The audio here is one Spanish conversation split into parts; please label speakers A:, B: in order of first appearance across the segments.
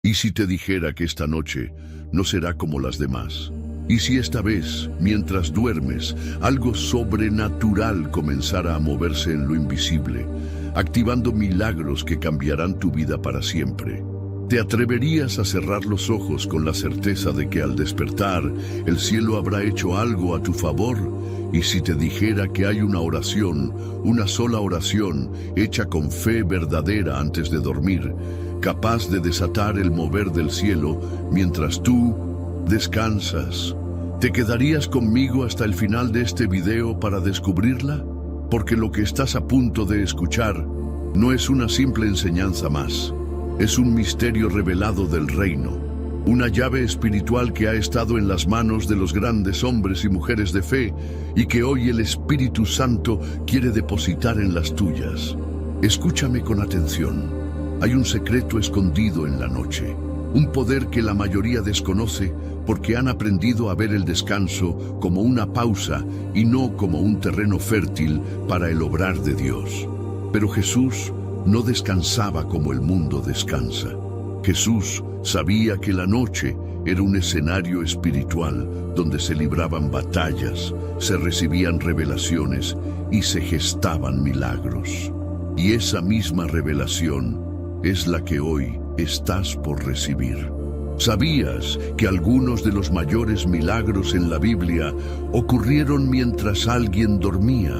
A: ¿Y si te dijera que esta noche no será como las demás? ¿Y si esta vez, mientras duermes, algo sobrenatural comenzara a moverse en lo invisible, activando milagros que cambiarán tu vida para siempre? ¿Te atreverías a cerrar los ojos con la certeza de que al despertar, el cielo habrá hecho algo a tu favor? Y si te dijera que hay una oración, una sola oración, hecha con fe verdadera antes de dormir, capaz de desatar el mover del cielo mientras tú descansas, ¿te quedarías conmigo hasta el final de este video para descubrirla? Porque lo que estás a punto de escuchar no es una simple enseñanza más. Es un misterio revelado del reino, una llave espiritual que ha estado en las manos de los grandes hombres y mujeres de fe y que hoy el Espíritu Santo quiere depositar en las tuyas. Escúchame con atención. Hay un secreto escondido en la noche, un poder que la mayoría desconoce porque han aprendido a ver el descanso como una pausa y no como un terreno fértil para el obrar de Dios. Pero Jesús no descansaba como el mundo descansa. Jesús sabía que la noche era un escenario espiritual donde se libraban batallas, se recibían revelaciones y se gestaban milagros. Y esa misma revelación es la que hoy estás por recibir. ¿Sabías que algunos de los mayores milagros en la Biblia ocurrieron mientras alguien dormía?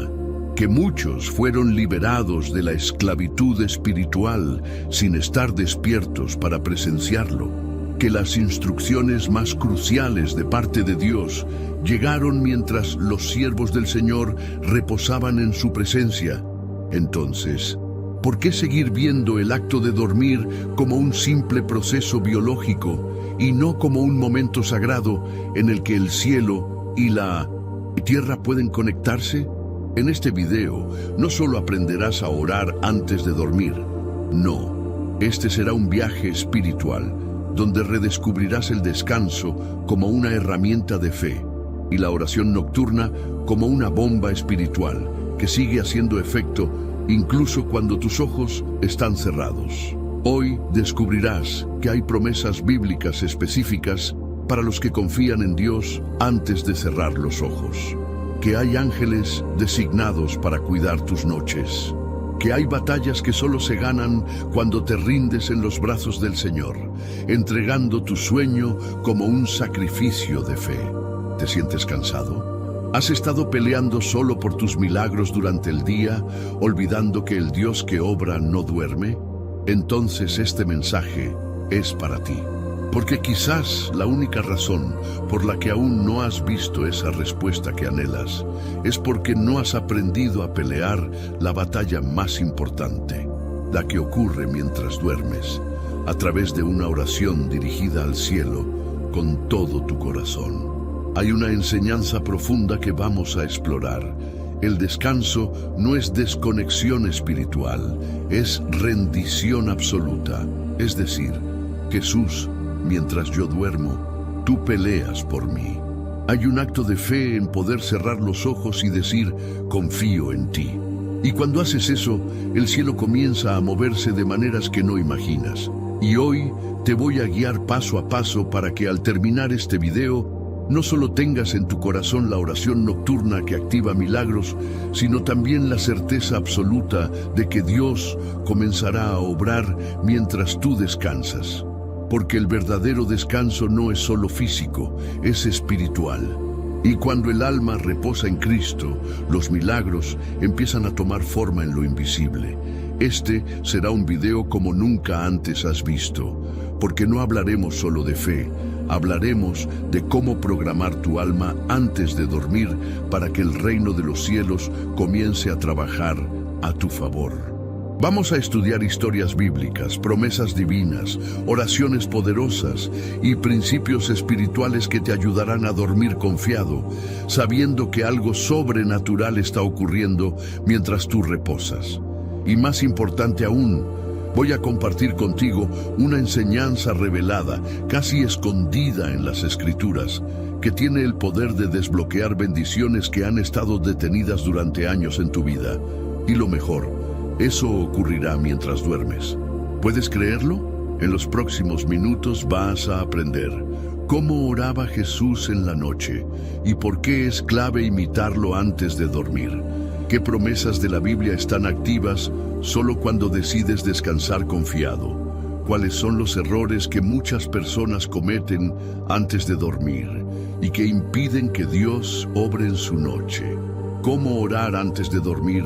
A: Que muchos fueron liberados de la esclavitud espiritual sin estar despiertos para presenciarlo. Que las instrucciones más cruciales de parte de Dios llegaron mientras los siervos del Señor reposaban en su presencia. Entonces, ¿por qué seguir viendo el acto de dormir como un simple proceso biológico y no como un momento sagrado en el que el cielo y la tierra pueden conectarse? En este video no solo aprenderás a orar antes de dormir, no, este será un viaje espiritual donde redescubrirás el descanso como una herramienta de fe y la oración nocturna como una bomba espiritual que sigue haciendo efecto incluso cuando tus ojos están cerrados. Hoy descubrirás que hay promesas bíblicas específicas para los que confían en Dios antes de cerrar los ojos. Que hay ángeles designados para cuidar tus noches. Que hay batallas que solo se ganan cuando te rindes en los brazos del Señor, entregando tu sueño como un sacrificio de fe. ¿Te sientes cansado? ¿Has estado peleando solo por tus milagros durante el día, olvidando que el Dios que obra no duerme? Entonces este mensaje es para ti. Porque quizás la única razón por la que aún no has visto esa respuesta que anhelas es porque no has aprendido a pelear la batalla más importante, la que ocurre mientras duermes, a través de una oración dirigida al cielo con todo tu corazón. Hay una enseñanza profunda que vamos a explorar. El descanso no es desconexión espiritual, es rendición absoluta. Es decir, Jesús, mientras yo duermo, tú peleas por mí. Hay un acto de fe en poder cerrar los ojos y decir, confío en ti. Y cuando haces eso, el cielo comienza a moverse de maneras que no imaginas. Y hoy te voy a guiar paso a paso para que al terminar este video, no solo tengas en tu corazón la oración nocturna que activa milagros, sino también la certeza absoluta de que Dios comenzará a obrar mientras tú descansas. Porque el verdadero descanso no es solo físico, es espiritual. Y cuando el alma reposa en Cristo, los milagros empiezan a tomar forma en lo invisible. Este será un video como nunca antes has visto, porque no hablaremos solo de fe, hablaremos de cómo programar tu alma antes de dormir para que el reino de los cielos comience a trabajar a tu favor. Vamos a estudiar historias bíblicas, promesas divinas, oraciones poderosas y principios espirituales que te ayudarán a dormir confiado, sabiendo que algo sobrenatural está ocurriendo mientras tú reposas. Y más importante aún, voy a compartir contigo una enseñanza revelada, casi escondida en las Escrituras, que tiene el poder de desbloquear bendiciones que han estado detenidas durante años en tu vida. Y lo mejor, eso ocurrirá mientras duermes. ¿Puedes creerlo? En los próximos minutos vas a aprender cómo oraba Jesús en la noche y por qué es clave imitarlo antes de dormir. ¿Qué promesas de la Biblia están activas solo cuando decides descansar confiado? ¿Cuáles son los errores que muchas personas cometen antes de dormir y que impiden que Dios obre en su noche? ¿Cómo orar antes de dormir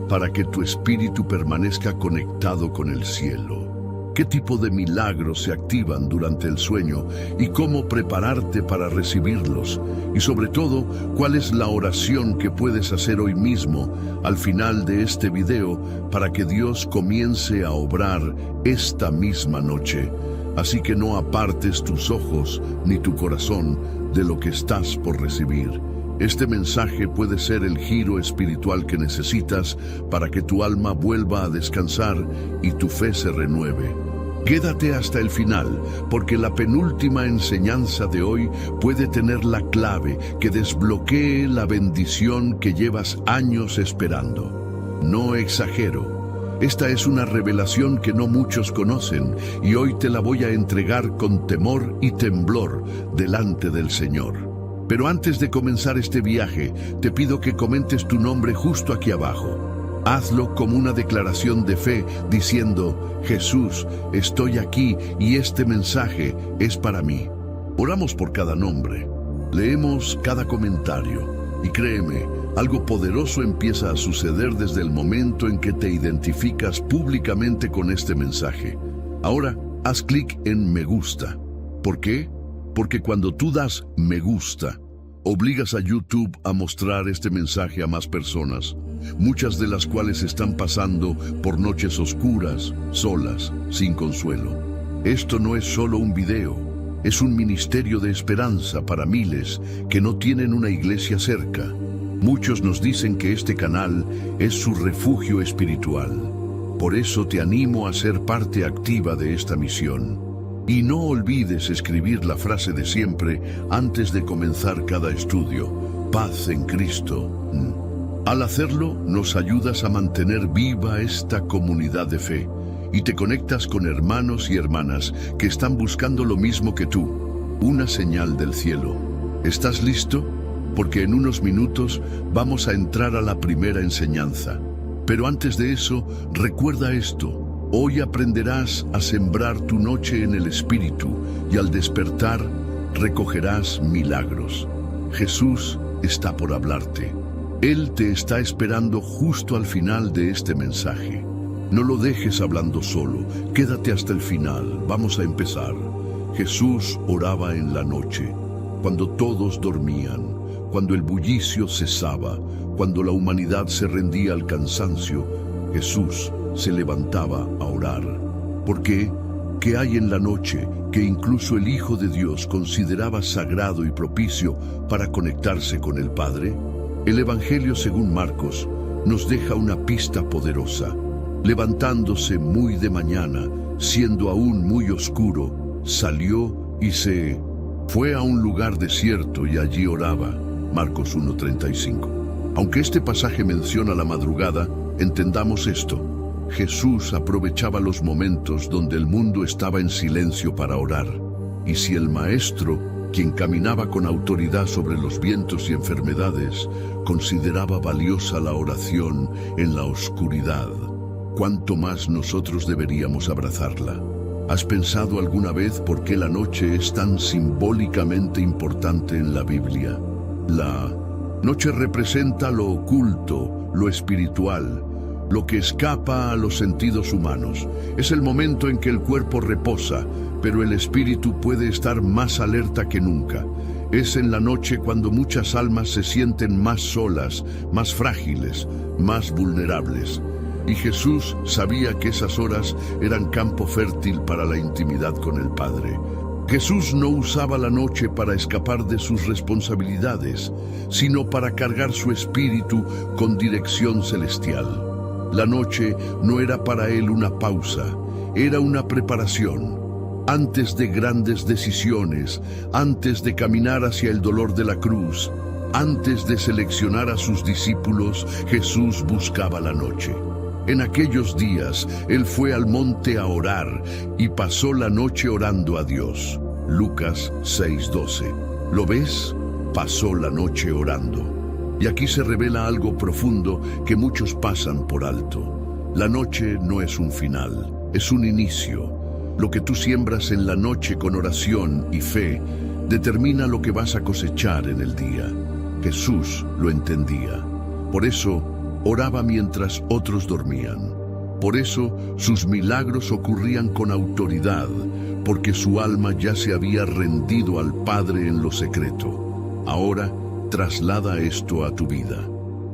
A: para que tu espíritu permanezca conectado con el cielo? ¿Qué tipo de milagros se activan durante el sueño y cómo prepararte para recibirlos? Y sobre todo, ¿cuál es la oración que puedes hacer hoy mismo al final de este video para que Dios comience a obrar esta misma noche? Así que no apartes tus ojos ni tu corazón de lo que estás por recibir. Este mensaje puede ser el giro espiritual que necesitas para que tu alma vuelva a descansar y tu fe se renueve. Quédate hasta el final, porque la penúltima enseñanza de hoy puede tener la clave que desbloquee la bendición que llevas años esperando. No exagero. Esta es una revelación que no muchos conocen y hoy te la voy a entregar con temor y temblor delante del Señor. Pero antes de comenzar este viaje, te pido que comentes tu nombre justo aquí abajo. Hazlo como una declaración de fe, diciendo: Jesús, estoy aquí y este mensaje es para mí. Oramos por cada nombre, leemos cada comentario y créeme, algo poderoso empieza a suceder desde el momento en que te identificas públicamente con este mensaje. Ahora, haz clic en me gusta. ¿Por qué? Porque cuando tú das me gusta, obligas a YouTube a mostrar este mensaje a más personas, muchas de las cuales están pasando por noches oscuras, solas, sin consuelo. Esto no es solo un video, es un ministerio de esperanza para miles que no tienen una iglesia cerca. Muchos nos dicen que este canal es su refugio espiritual. Por eso te animo a ser parte activa de esta misión. Y no olvides escribir la frase de siempre antes de comenzar cada estudio: paz en Cristo. Al hacerlo, nos ayudas a mantener viva esta comunidad de fe y te conectas con hermanos y hermanas que están buscando lo mismo que tú, una señal del cielo. ¿Estás listo? Porque en unos minutos vamos a entrar a la primera enseñanza. Pero antes de eso, recuerda esto. Hoy aprenderás a sembrar tu noche en el Espíritu y al despertar recogerás milagros. Jesús está por hablarte. Él te está esperando justo al final de este mensaje. No lo dejes hablando solo, quédate hasta el final. Vamos a empezar. Jesús oraba en la noche, cuando todos dormían, cuando el bullicio cesaba, cuando la humanidad se rendía al cansancio. Jesús se levantaba a orar. ¿Por qué? ¿Qué hay en la noche que incluso el Hijo de Dios consideraba sagrado y propicio para conectarse con el Padre? El Evangelio según Marcos nos deja una pista poderosa. Levantándose muy de mañana, siendo aún muy oscuro, salió y se fue a un lugar desierto y allí oraba. Marcos 1:35. Aunque este pasaje menciona la madrugada, entendamos esto. Jesús aprovechaba los momentos donde el mundo estaba en silencio para orar. Y si el Maestro, quien caminaba con autoridad sobre los vientos y enfermedades, consideraba valiosa la oración en la oscuridad, ¿cuánto más nosotros deberíamos abrazarla? ¿Has pensado alguna vez por qué la noche es tan simbólicamente importante en la Biblia? La noche representa lo oculto, lo espiritual, lo que escapa a los sentidos humanos. Es el momento en que el cuerpo reposa, pero el espíritu puede estar más alerta que nunca. Es en la noche cuando muchas almas se sienten más solas, más frágiles, más vulnerables. Y Jesús sabía que esas horas eran campo fértil para la intimidad con el Padre. Jesús no usaba la noche para escapar de sus responsabilidades, sino para cargar su espíritu con dirección celestial. La noche no era para él una pausa, era una preparación. Antes de grandes decisiones, antes de caminar hacia el dolor de la cruz, antes de seleccionar a sus discípulos, Jesús buscaba la noche. En aquellos días, él fue al monte a orar y pasó la noche orando a Dios. Lucas 6:12. ¿Lo ves? Pasó la noche orando. Y aquí se revela algo profundo que muchos pasan por alto. La noche no es un final, es un inicio. Lo que tú siembras en la noche con oración y fe determina lo que vas a cosechar en el día. Jesús lo entendía. Por eso oraba mientras otros dormían. Por eso sus milagros ocurrían con autoridad, porque su alma ya se había rendido al Padre en lo secreto. Ahora, traslada esto a tu vida.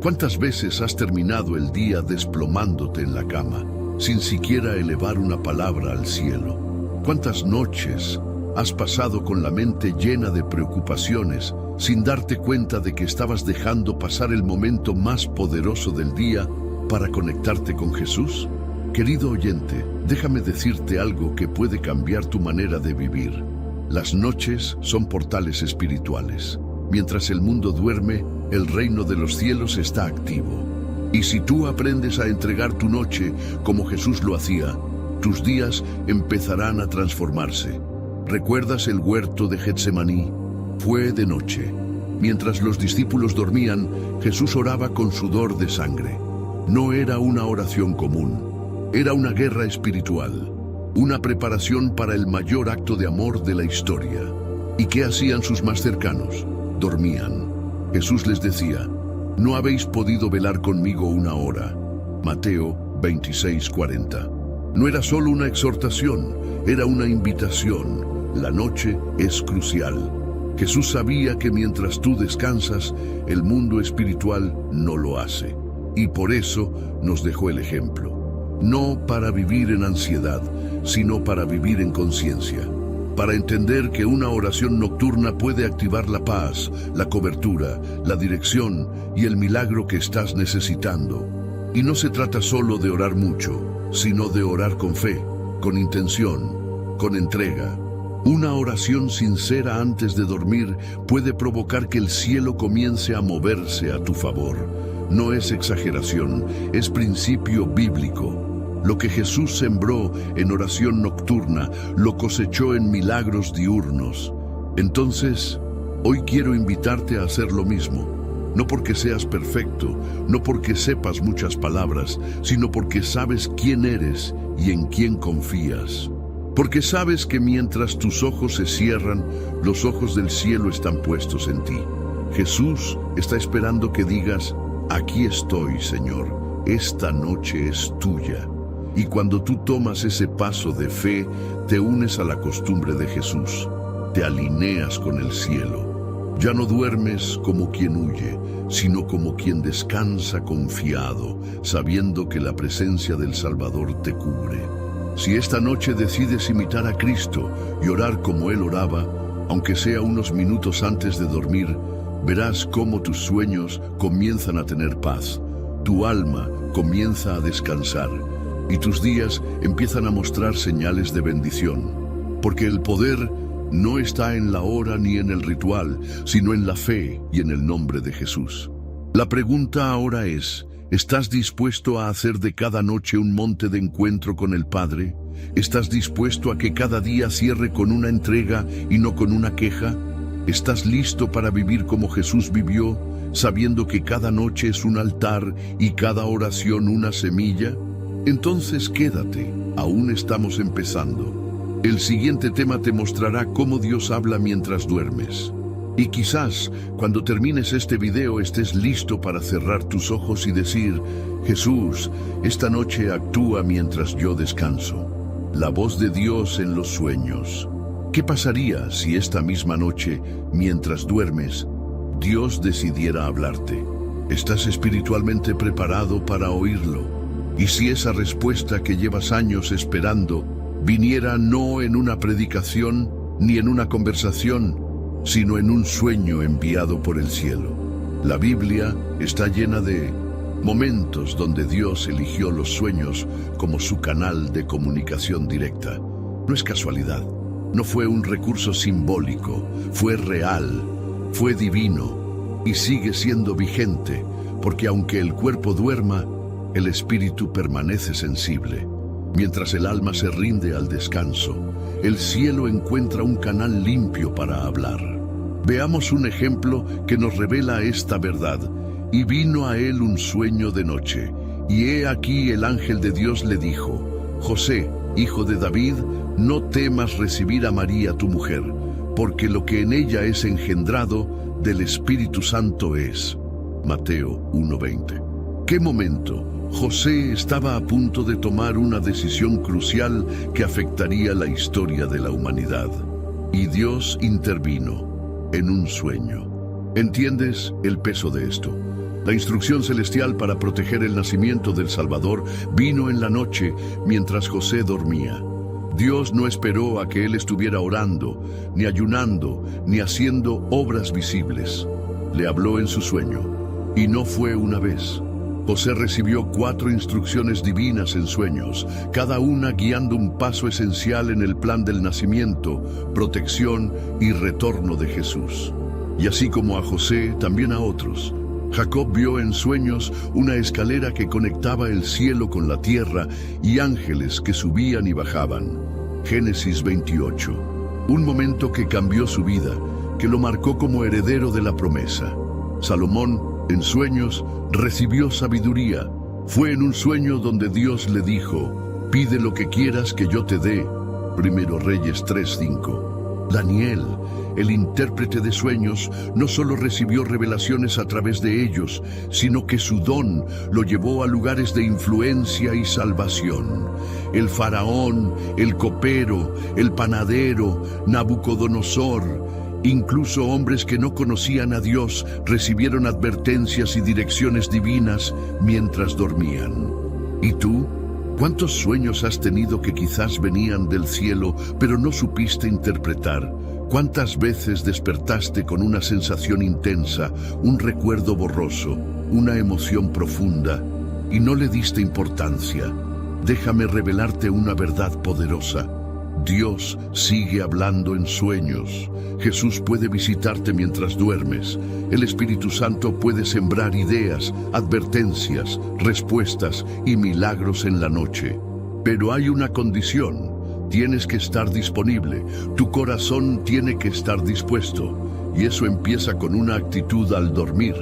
A: ¿Cuántas veces has terminado el día desplomándote en la cama, sin siquiera elevar una palabra al cielo? ¿Cuántas noches has pasado con la mente llena de preocupaciones, sin darte cuenta de que estabas dejando pasar el momento más poderoso del día para conectarte con Jesús? Querido oyente, déjame decirte algo que puede cambiar tu manera de vivir. Las noches son portales espirituales. Mientras el mundo duerme, el reino de los cielos está activo. Y si tú aprendes a entregar tu noche como Jesús lo hacía, tus días empezarán a transformarse. ¿Recuerdas el huerto de Getsemaní? Fue de noche. Mientras los discípulos dormían, Jesús oraba con sudor de sangre. No era una oración común. Era una guerra espiritual, una preparación para el mayor acto de amor de la historia. ¿Y qué hacían sus más cercanos? Dormían. Jesús les decía, no habéis podido velar conmigo una hora. Mateo 26:40. No era solo una exhortación, era una invitación. La noche es crucial. Jesús sabía que mientras tú descansas, el mundo espiritual no lo hace. Y por eso nos dejó el ejemplo. No para vivir en ansiedad, sino para vivir en conciencia. Para entender que una oración nocturna puede activar la paz, la cobertura, la dirección y el milagro que estás necesitando. Y no se trata solo de orar mucho, sino de orar con fe, con intención, con entrega. Una oración sincera antes de dormir puede provocar que el cielo comience a moverse a tu favor. No es exageración, es principio bíblico. Lo que Jesús sembró en oración nocturna, lo cosechó en milagros diurnos. Entonces, hoy quiero invitarte a hacer lo mismo. No porque seas perfecto, no porque sepas muchas palabras, sino porque sabes quién eres y en quién confías. Porque sabes que mientras tus ojos se cierran, los ojos del cielo están puestos en ti. Jesús está esperando que digas, aquí estoy, Señor, esta noche es tuya. Y cuando tú tomas ese paso de fe, te unes a la costumbre de Jesús, te alineas con el cielo. Ya no duermes como quien huye, sino como quien descansa confiado, sabiendo que la presencia del Salvador te cubre. Si esta noche decides imitar a Cristo y orar como Él oraba, aunque sea unos minutos antes de dormir, verás cómo tus sueños comienzan a tener paz, tu alma comienza a descansar y tus días empiezan a mostrar señales de bendición. Porque el poder no está en la hora ni en el ritual, sino en la fe y en el nombre de Jesús. La pregunta ahora es, ¿estás dispuesto a hacer de cada noche un monte de encuentro con el Padre? ¿Estás dispuesto a que cada día cierre con una entrega y no con una queja? ¿Estás listo para vivir como Jesús vivió, sabiendo que cada noche es un altar y cada oración una semilla? Entonces quédate, aún estamos empezando. El siguiente tema te mostrará cómo Dios habla mientras duermes. Y quizás, cuando termines este video, estés listo para cerrar tus ojos y decir, Jesús, esta noche actúa mientras yo descanso. La voz de Dios en los sueños. ¿Qué pasaría si esta misma noche, mientras duermes, Dios decidiera hablarte? ¿Estás espiritualmente preparado para oírlo? Y si esa respuesta que llevas años esperando viniera no en una predicación ni en una conversación, sino en un sueño enviado por el cielo. La Biblia está llena de momentos donde Dios eligió los sueños como su canal de comunicación directa. No es casualidad, no fue un recurso simbólico, fue real, fue divino y sigue siendo vigente, porque aunque el cuerpo duerma, el espíritu permanece sensible. Mientras el alma se rinde al descanso, el cielo encuentra un canal limpio para hablar. Veamos un ejemplo que nos revela esta verdad. Y vino a él un sueño de noche, y he aquí el ángel de Dios le dijo: José, hijo de David, no temas recibir a María tu mujer, porque lo que en ella es engendrado del Espíritu Santo es. Mateo 1:20. ¿Qué momento? José estaba a punto de tomar una decisión crucial que afectaría la historia de la humanidad. Y Dios intervino en un sueño. ¿Entiendes el peso de esto? La instrucción celestial para proteger el nacimiento del Salvador vino en la noche mientras José dormía. Dios no esperó a que él estuviera orando, ni ayunando, ni haciendo obras visibles. Le habló en su sueño, y no fue una vez. José recibió 4 instrucciones divinas en sueños, cada una guiando un paso esencial en el plan del nacimiento, protección y retorno de Jesús. Y así como a José, también a otros. Jacob vio en sueños una escalera que conectaba el cielo con la tierra y ángeles que subían y bajaban. Génesis 28. Un momento que cambió su vida, que lo marcó como heredero de la promesa. Salomón, en sueños, recibió sabiduría. Fue en un sueño donde Dios le dijo: pide lo que quieras que yo te dé. 1 Reyes 3:5. Daniel, el intérprete de sueños, no solo recibió revelaciones a través de ellos, sino que su don lo llevó a lugares de influencia y salvación. El faraón, el copero, el panadero, Nabucodonosor, incluso hombres que no conocían a Dios recibieron advertencias y direcciones divinas mientras dormían. ¿Y tú? ¿Cuántos sueños has tenido que quizás venían del cielo, pero no supiste interpretar? ¿Cuántas veces despertaste con una sensación intensa, un recuerdo borroso, una emoción profunda, y no le diste importancia? Déjame revelarte una verdad poderosa. Dios sigue hablando en sueños. Jesús puede visitarte mientras duermes. El Espíritu Santo puede sembrar ideas, advertencias, respuestas y milagros en la noche. Pero hay una condición. Tienes que estar disponible. Tu corazón tiene que estar dispuesto. Y eso empieza con una actitud al dormir.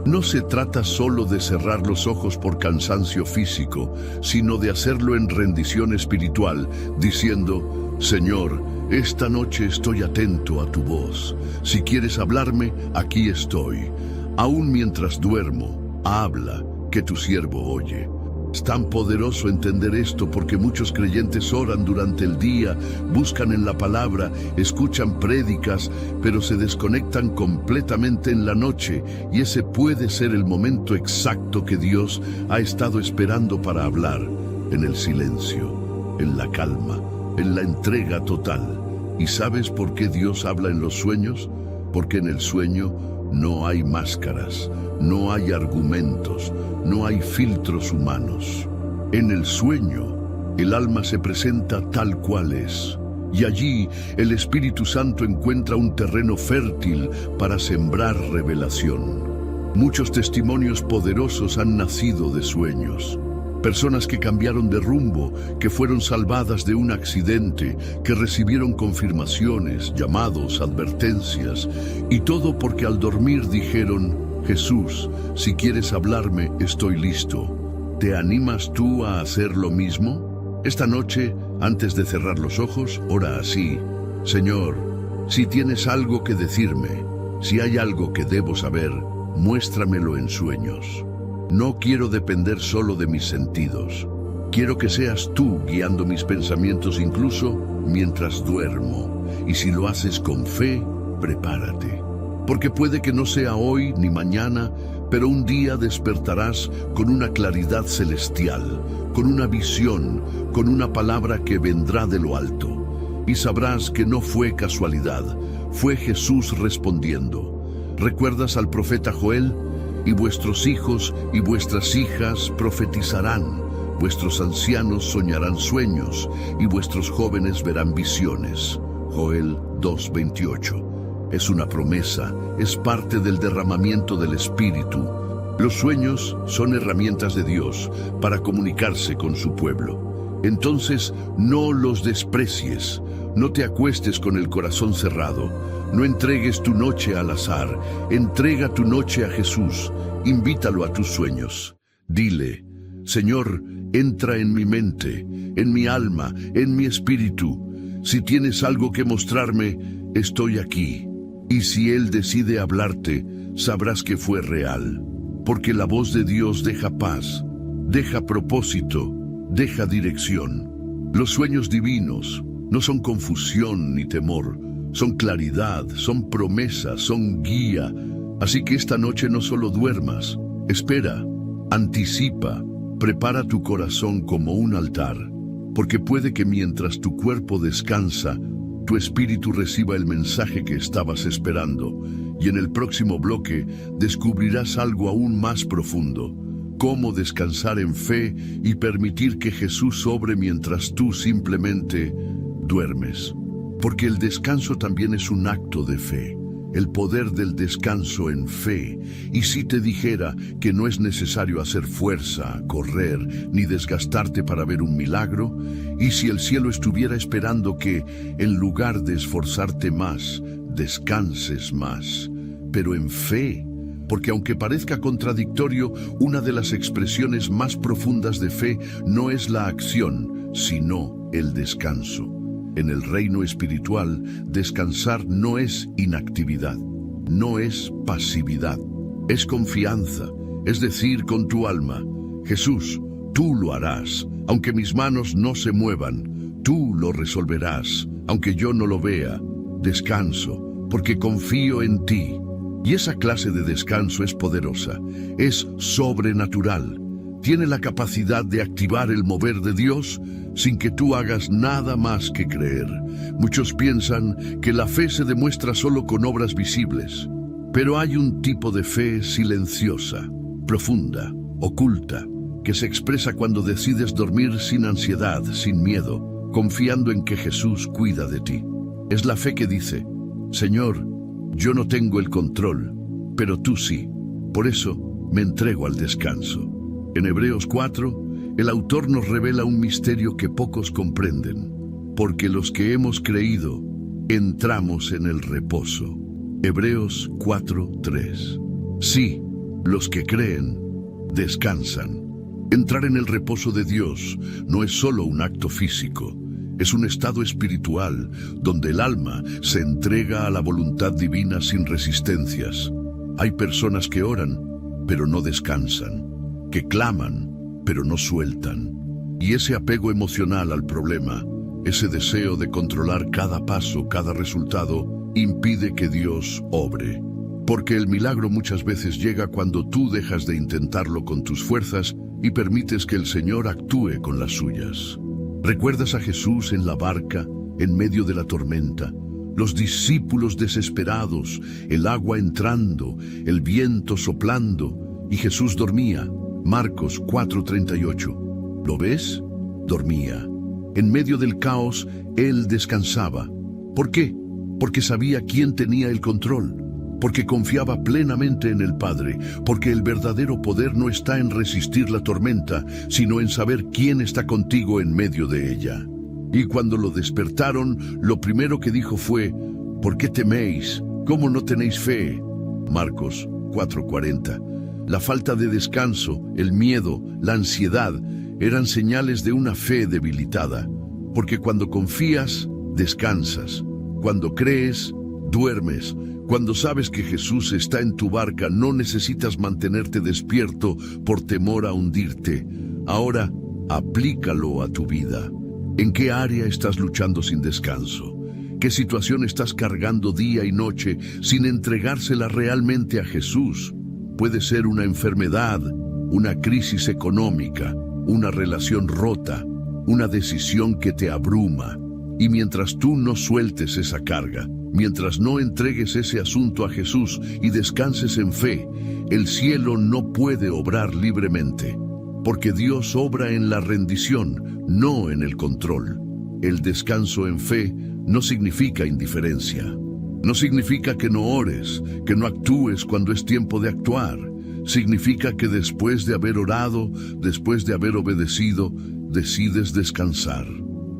A: No se trata solo de cerrar los ojos por cansancio físico, sino de hacerlo en rendición espiritual, diciendo: Señor, esta noche estoy atento a tu voz. Si quieres hablarme, aquí estoy. Aún mientras duermo, habla, que tu siervo oye. Es tan poderoso entender esto porque muchos creyentes oran durante el día, buscan en la palabra, escuchan prédicas, pero se desconectan completamente en la noche, y ese puede ser el momento exacto que Dios ha estado esperando para hablar, en el silencio, en la calma, en la entrega total. ¿Y sabes por qué Dios habla en los sueños? Porque en el sueño no hay máscaras, no hay argumentos, no hay filtros humanos. En el sueño, el alma se presenta tal cual es. Y allí, el Espíritu Santo encuentra un terreno fértil para sembrar revelación. Muchos testimonios poderosos han nacido de sueños. Personas que cambiaron de rumbo, que fueron salvadas de un accidente, que recibieron confirmaciones, llamados, advertencias, y todo porque al dormir dijeron: Jesús, si quieres hablarme, estoy listo. ¿Te animas tú a hacer lo mismo? Esta noche, antes de cerrar los ojos, ora así: Señor, si tienes algo que decirme, si hay algo que debo saber, muéstramelo en sueños. No quiero depender solo de mis sentidos. Quiero que seas tú guiando mis pensamientos incluso mientras duermo. Y si lo haces con fe, prepárate. Porque puede que no sea hoy ni mañana, pero un día despertarás con una claridad celestial, con una visión, con una palabra que vendrá de lo alto. Y sabrás que no fue casualidad, fue Jesús respondiendo. ¿Recuerdas al profeta Joel? Y vuestros hijos y vuestras hijas profetizarán, vuestros ancianos soñarán sueños, y vuestros jóvenes verán visiones. Joel 2:28. Es una promesa, es parte del derramamiento del Espíritu, Los sueños son herramientas de Dios para comunicarse con su pueblo. Entonces, no los desprecies, no te acuestes con el corazón cerrado, no entregues tu noche al azar, entrega tu noche a Jesús, invítalo a tus sueños. Dile: Señor, entra en mi mente, en mi alma, en mi espíritu. Si tienes algo que mostrarme, estoy aquí. Y si Él decide hablarte, sabrás que fue real. Porque la voz de Dios deja paz, deja propósito, deja dirección. Los sueños divinos no son confusión ni temor, son claridad, son promesa, son guía. Así que esta noche no solo duermas, espera, anticipa, prepara tu corazón como un altar, porque puede que mientras tu cuerpo descansa, tu espíritu reciba el mensaje que estabas esperando, y en el próximo bloque descubrirás algo aún más profundo: cómo descansar en fe y permitir que Jesús obre mientras tú simplemente duermes. Porque el descanso también es un acto de fe, el poder del descanso en fe. Y si te dijera que no es necesario hacer fuerza, correr, ni desgastarte para ver un milagro, y si el cielo estuviera esperando que, en lugar de esforzarte más, descanses más, pero en fe. Porque aunque parezca contradictorio, una de las expresiones más profundas de fe no es la acción, sino el descanso. En el reino espiritual, descansar no es inactividad, no es pasividad, es confianza, es decir, con tu alma: Jesús, tú lo harás, aunque mis manos no se muevan, tú lo resolverás, aunque yo no lo vea. Descanso, porque confío en ti. Y esa clase de descanso es poderosa, es sobrenatural. Tiene la capacidad de activar el mover de Dios sin que tú hagas nada más que creer. Muchos piensan que la fe se demuestra solo con obras visibles, pero hay un tipo de fe silenciosa, profunda, oculta, que se expresa cuando decides dormir sin ansiedad, sin miedo, confiando en que Jesús cuida de ti. Es la fe que dice: Señor, yo no tengo el control, pero tú sí. Por eso me entrego al descanso. En Hebreos 4, el autor nos revela un misterio que pocos comprenden. Porque los que hemos creído, entramos en el reposo. Hebreos 4:3. Sí, los que creen, descansan. Entrar en el reposo de Dios no es solo un acto físico, es un estado espiritual donde el alma se entrega a la voluntad divina sin resistencias. Hay personas que oran, pero no descansan, que claman, pero no sueltan. Y ese apego emocional al problema, ese deseo de controlar cada paso, cada resultado, impide que Dios obre. Porque el milagro muchas veces llega cuando tú dejas de intentarlo con tus fuerzas y permites que el Señor actúe con las suyas. ¿Recuerdas a Jesús en la barca, en medio de la tormenta? Los discípulos desesperados, el agua entrando, el viento soplando, y Jesús dormía. Marcos 4:38. ¿Lo ves? Dormía. En medio del caos, Él descansaba. ¿Por qué? Porque sabía quién tenía el control. Porque confiaba plenamente en el Padre, porque el verdadero poder no está en resistir la tormenta, sino en saber quién está contigo en medio de ella. Y cuando lo despertaron, lo primero que dijo fue: ¿por qué teméis? ¿Cómo no tenéis fe? Marcos 4:40. La falta de descanso, el miedo, la ansiedad, eran señales de una fe debilitada. Porque cuando confías, descansas. Cuando crees, duermes. Cuando sabes que Jesús está en tu barca, no necesitas mantenerte despierto por temor a hundirte. Ahora, aplícalo a tu vida. ¿En qué área estás luchando sin descanso? ¿Qué situación estás cargando día y noche sin entregársela realmente a Jesús? Puede ser una enfermedad, una crisis económica, una relación rota, una decisión que te abruma. Y mientras tú no sueltes esa carga, mientras no entregues ese asunto a Jesús y descanses en fe, el cielo no puede obrar libremente. Porque Dios obra en la rendición, no en el control. El descanso en fe no significa indiferencia. No significa que no ores, que no actúes cuando es tiempo de actuar. Significa que después de haber orado, después de haber obedecido, decides descansar,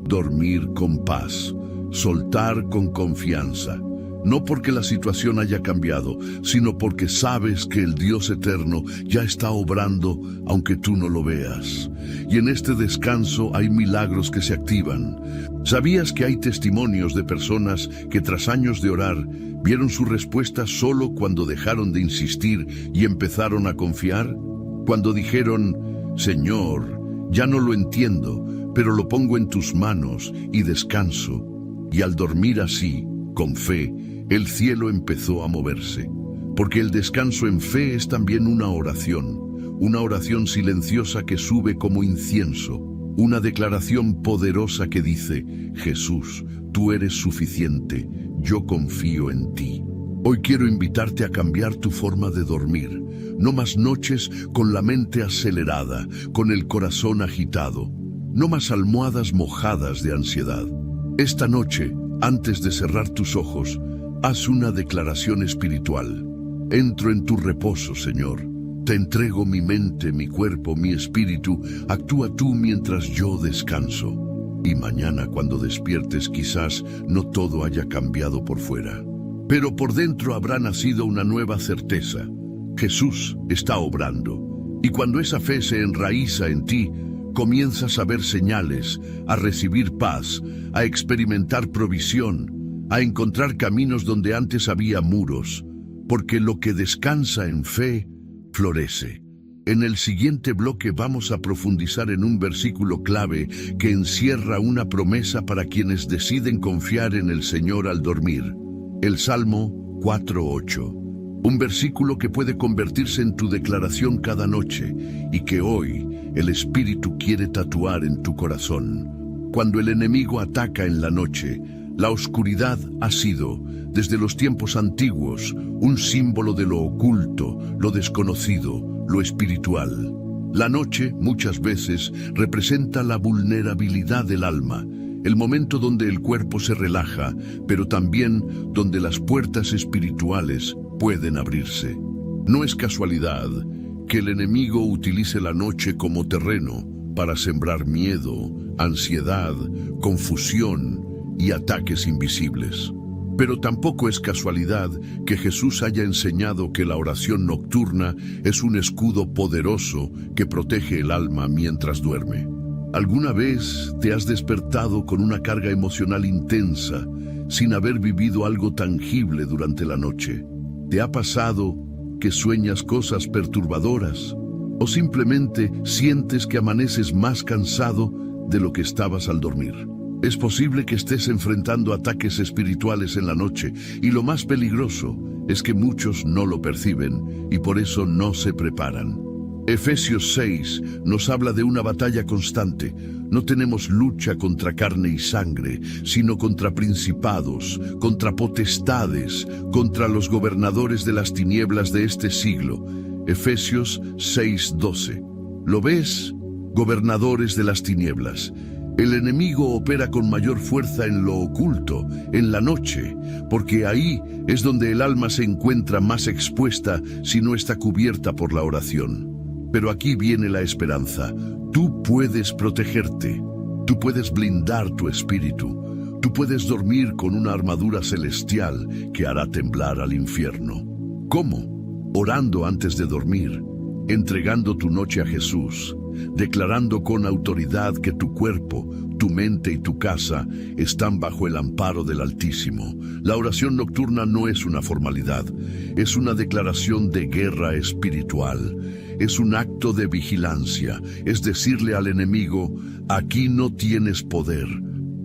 A: dormir con paz, soltar con confianza. No porque la situación haya cambiado, sino porque sabes que el Dios eterno ya está obrando, aunque tú no lo veas. Y en este descanso hay milagros que se activan. ¿Sabías que hay testimonios de personas que tras años de orar, vieron su respuesta solo cuando dejaron de insistir y empezaron a confiar? Cuando dijeron, Señor, ya no lo entiendo, pero lo pongo en tus manos y descanso. Y al dormir así, con fe, el cielo empezó a moverse, porque el descanso en fe es también una oración silenciosa que sube como incienso, una declaración poderosa que dice, Jesús, tú eres suficiente, yo confío en ti. Hoy quiero invitarte a cambiar tu forma de dormir, no más noches con la mente acelerada, con el corazón agitado, no más almohadas mojadas de ansiedad. Esta noche, antes de cerrar tus ojos, haz una declaración espiritual. Entro en tu reposo, Señor. Te entrego mi mente, mi cuerpo, mi espíritu. Actúa tú mientras yo descanso. Y mañana cuando despiertes quizás no todo haya cambiado por fuera, pero por dentro habrá nacido una nueva certeza. Jesús está obrando. Y cuando esa fe se enraiza en ti, comienzas a ver señales, a recibir paz, a experimentar provisión, a encontrar caminos donde antes había muros, porque lo que descansa en fe, florece. En el siguiente bloque vamos a profundizar en un versículo clave que encierra una promesa para quienes deciden confiar en el Señor al dormir. El Salmo 4:8. Un versículo que puede convertirse en tu declaración cada noche y que hoy el Espíritu quiere tatuar en tu corazón. Cuando el enemigo ataca en la noche, la oscuridad ha sido, desde los tiempos antiguos, un símbolo de lo oculto, lo desconocido, lo espiritual. La noche, muchas veces, representa la vulnerabilidad del alma, el momento donde el cuerpo se relaja, pero también donde las puertas espirituales pueden abrirse. No es casualidad que el enemigo utilice la noche como terreno para sembrar miedo, ansiedad, confusión y ataques invisibles. Pero tampoco es casualidad que Jesús haya enseñado que la oración nocturna es un escudo poderoso que protege el alma mientras duerme. ¿Alguna vez te has despertado con una carga emocional intensa sin haber vivido algo tangible durante la noche? ¿Te ha pasado que sueñas cosas perturbadoras o simplemente sientes que amaneces más cansado de lo que estabas al dormir? Es posible que estés enfrentando ataques espirituales en la noche y lo más peligroso es que muchos no lo perciben y por eso no se preparan. Efesios 6 nos habla de una batalla constante. No tenemos lucha contra carne y sangre, sino contra principados, contra potestades, contra los gobernadores de las tinieblas de este siglo. Efesios 6:12. ¿Lo ves? Gobernadores de las tinieblas. El enemigo opera con mayor fuerza en lo oculto, en la noche, porque ahí es donde el alma se encuentra más expuesta si no está cubierta por la oración. Pero aquí viene la esperanza. Tú puedes protegerte, tú puedes blindar tu espíritu, tú puedes dormir con una armadura celestial que hará temblar al infierno. ¿Cómo? Orando antes de dormir, entregando tu noche a Jesús, declarando con autoridad que tu cuerpo, tu mente y tu casa están bajo el amparo del Altísimo. La oración nocturna no es una formalidad, es una declaración de guerra espiritual. Es un acto de vigilancia, es decirle al enemigo, aquí no tienes poder.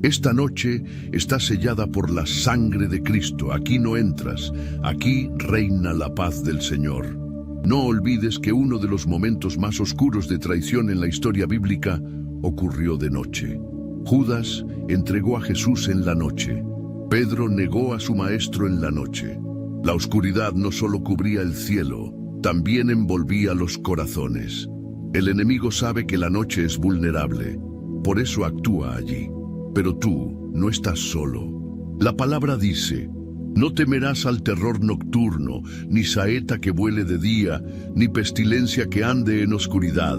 A: Esta noche está sellada por la sangre de Cristo, aquí no entras, aquí reina la paz del Señor. No olvides que uno de los momentos más oscuros de traición en la historia bíblica ocurrió de noche. Judas entregó a Jesús en la noche. Pedro negó a su maestro en la noche. La oscuridad no solo cubría el cielo, también envolvía los corazones. El enemigo sabe que la noche es vulnerable, por eso actúa allí. Pero tú no estás solo. La palabra dice, No temerás al terror nocturno, ni saeta que vuele de día, ni pestilencia que ande en oscuridad.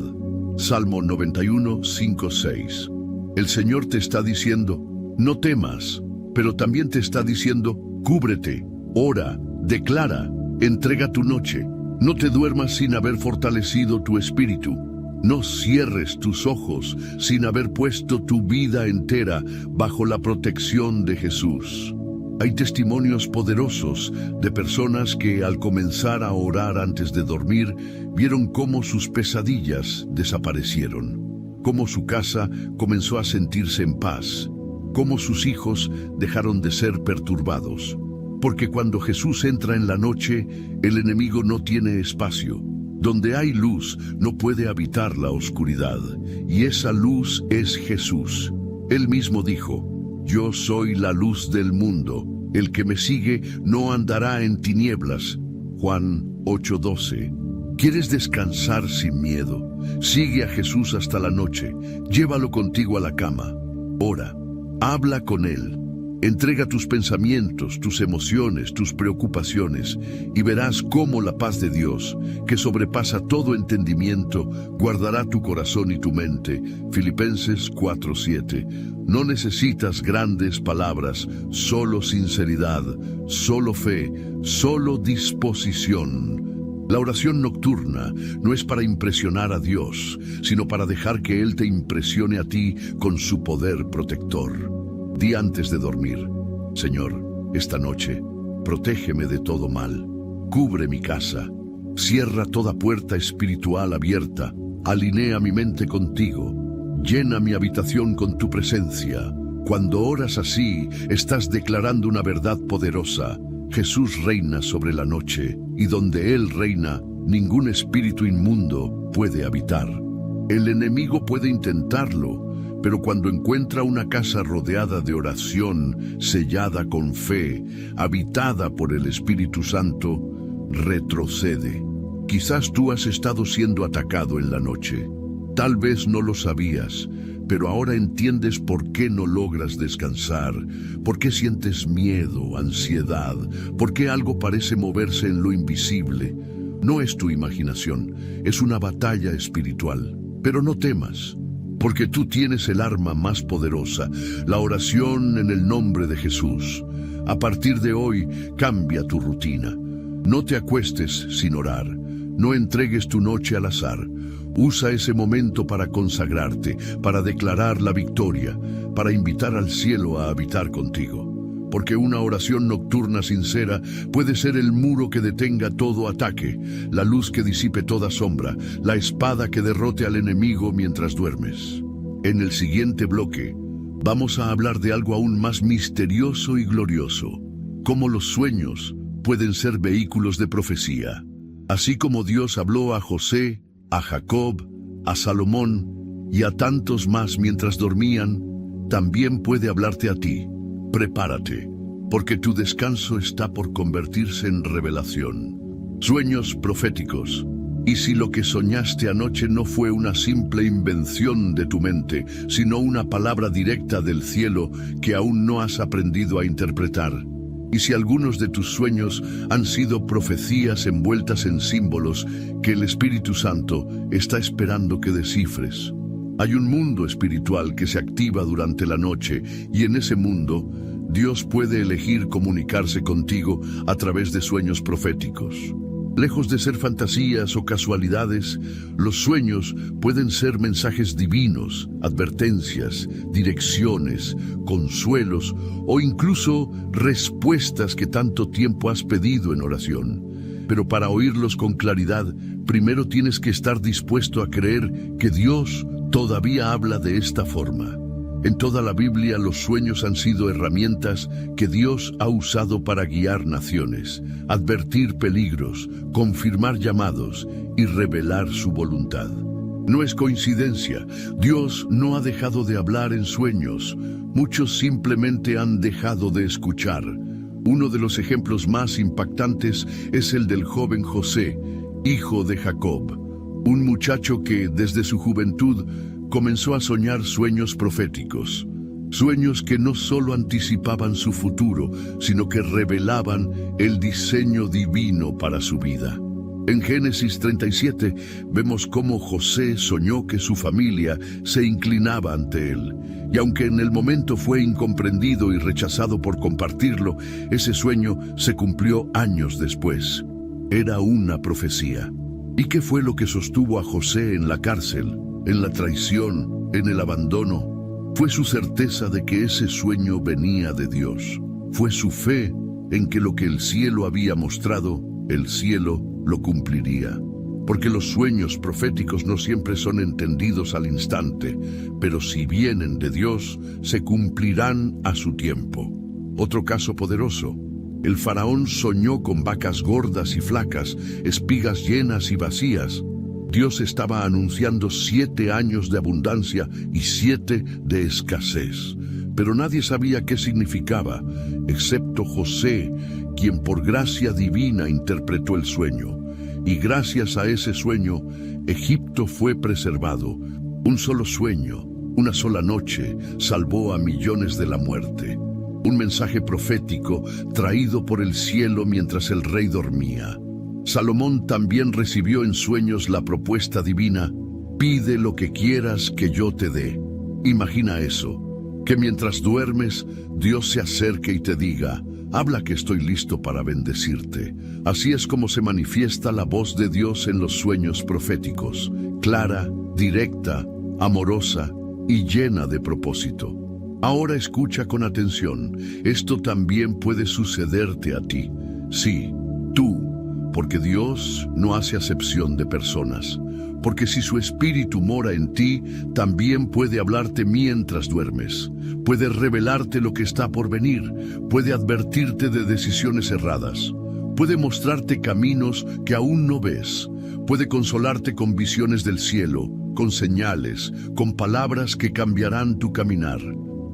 A: Salmo 91, 5, 6. El Señor te está diciendo, no temas, pero también te está diciendo, cúbrete, ora, declara, entrega tu noche. No te duermas sin haber fortalecido tu espíritu. No cierres tus ojos sin haber puesto tu vida entera bajo la protección de Jesús. Hay testimonios poderosos de personas que al comenzar a orar antes de dormir, vieron cómo sus pesadillas desaparecieron, cómo su casa comenzó a sentirse en paz, cómo sus hijos dejaron de ser perturbados. Porque cuando Jesús entra en la noche, el enemigo no tiene espacio. Donde hay luz, no puede habitar la oscuridad, y esa luz es Jesús. Él mismo dijo, yo soy la luz del mundo, el que me sigue no andará en tinieblas. Juan 8:12. ¿Quieres descansar sin miedo? Sigue a Jesús hasta la noche, llévalo contigo a la cama. Ora, habla con Él. Entrega tus pensamientos, tus emociones, tus preocupaciones, y verás cómo la paz de Dios, que sobrepasa todo entendimiento, guardará tu corazón y tu mente. Filipenses 4:7. No necesitas grandes palabras, solo sinceridad, solo fe, solo disposición. La oración nocturna no es para impresionar a Dios, sino para dejar que Él te impresione a ti con su poder protector. Di antes de dormir, Señor, esta noche, protégeme de todo mal, cubre mi casa, cierra toda puerta espiritual abierta, alinea mi mente contigo, llena mi habitación con tu presencia. Cuando oras así, estás declarando una verdad poderosa. Jesús reina sobre la noche, y donde Él reina, ningún espíritu inmundo puede habitar. El enemigo puede intentarlo, pero cuando encuentra una casa rodeada de oración, sellada con fe, habitada por el Espíritu Santo, retrocede. Quizás tú has estado siendo atacado en la noche. Tal vez no lo sabías, pero ahora entiendes por qué no logras descansar, por qué sientes miedo, ansiedad, por qué algo parece moverse en lo invisible. No es tu imaginación, es una batalla espiritual. Pero no temas, porque tú tienes el arma más poderosa, la oración en el nombre de Jesús. A partir de hoy, cambia tu rutina. No te acuestes sin orar. No entregues tu noche al azar. Usa ese momento para consagrarte, para declarar la victoria, para invitar al cielo a habitar contigo. Porque una oración nocturna sincera puede ser el muro que detenga todo ataque, la luz que disipe toda sombra, la espada que derrote al enemigo mientras duermes. En el siguiente bloque, vamos a hablar de algo aún más misterioso y glorioso, cómo los sueños pueden ser vehículos de profecía. Así como Dios habló a José, a Jacob, a Salomón y a tantos más mientras dormían, también puede hablarte a ti. Prepárate, porque tu descanso está por convertirse en revelación. Sueños proféticos. Y si lo que soñaste anoche no fue una simple invención de tu mente, sino una palabra directa del cielo que aún no has aprendido a interpretar. Y si algunos de tus sueños han sido profecías envueltas en símbolos que el Espíritu Santo está esperando que descifres. Hay un mundo espiritual que se activa durante la noche, y en ese mundo, Dios puede elegir comunicarse contigo a través de sueños proféticos. Lejos de ser fantasías o casualidades, los sueños pueden ser mensajes divinos, advertencias, direcciones, consuelos o incluso respuestas que tanto tiempo has pedido en oración. Pero para oírlos con claridad, primero tienes que estar dispuesto a creer que Dios todavía habla de esta forma. En toda la Biblia los sueños han sido herramientas que Dios ha usado para guiar naciones, advertir peligros, confirmar llamados y revelar su voluntad. No es coincidencia, Dios no ha dejado de hablar en sueños, muchos simplemente han dejado de escuchar. Uno de los ejemplos más impactantes es el del joven José, hijo de Jacob, un muchacho que desde su juventud comenzó a soñar sueños proféticos. Sueños que no solo anticipaban su futuro, sino que revelaban el diseño divino para su vida. En Génesis 37 vemos cómo José soñó que su familia se inclinaba ante él. Y aunque en el momento fue incomprendido y rechazado por compartirlo, ese sueño se cumplió años después. Era una profecía. ¿Y qué fue lo que sostuvo a José en la cárcel, en la traición, en el abandono? Fue su certeza de que ese sueño venía de Dios. Fue su fe en que lo que el cielo había mostrado, el cielo lo cumpliría. Porque los sueños proféticos no siempre son entendidos al instante, pero si vienen de Dios, se cumplirán a su tiempo. Otro caso poderoso. El faraón soñó con vacas gordas y flacas, espigas llenas y vacías. Dios estaba anunciando 7 años de abundancia y 7 de escasez. Pero nadie sabía qué significaba, excepto José, quien por gracia divina interpretó el sueño. Y gracias a ese sueño, Egipto fue preservado. Un solo sueño, una sola noche, salvó a millones de la muerte. Un mensaje profético traído por el cielo mientras el rey dormía. Salomón también recibió en sueños la propuesta divina: pide lo que quieras que yo te dé. Imagina eso, que mientras duermes, Dios se acerque y te diga: habla que estoy listo para bendecirte. Así es como se manifiesta la voz de Dios en los sueños proféticos, clara, directa, amorosa y llena de propósito. Ahora escucha con atención, esto también puede sucederte a ti. Sí, tú, porque Dios no hace acepción de personas. Porque si su espíritu mora en ti, también puede hablarte mientras duermes. Puede revelarte lo que está por venir. Puede advertirte de decisiones erradas. Puede mostrarte caminos que aún no ves. Puede consolarte con visiones del cielo, con señales, con palabras que cambiarán tu caminar.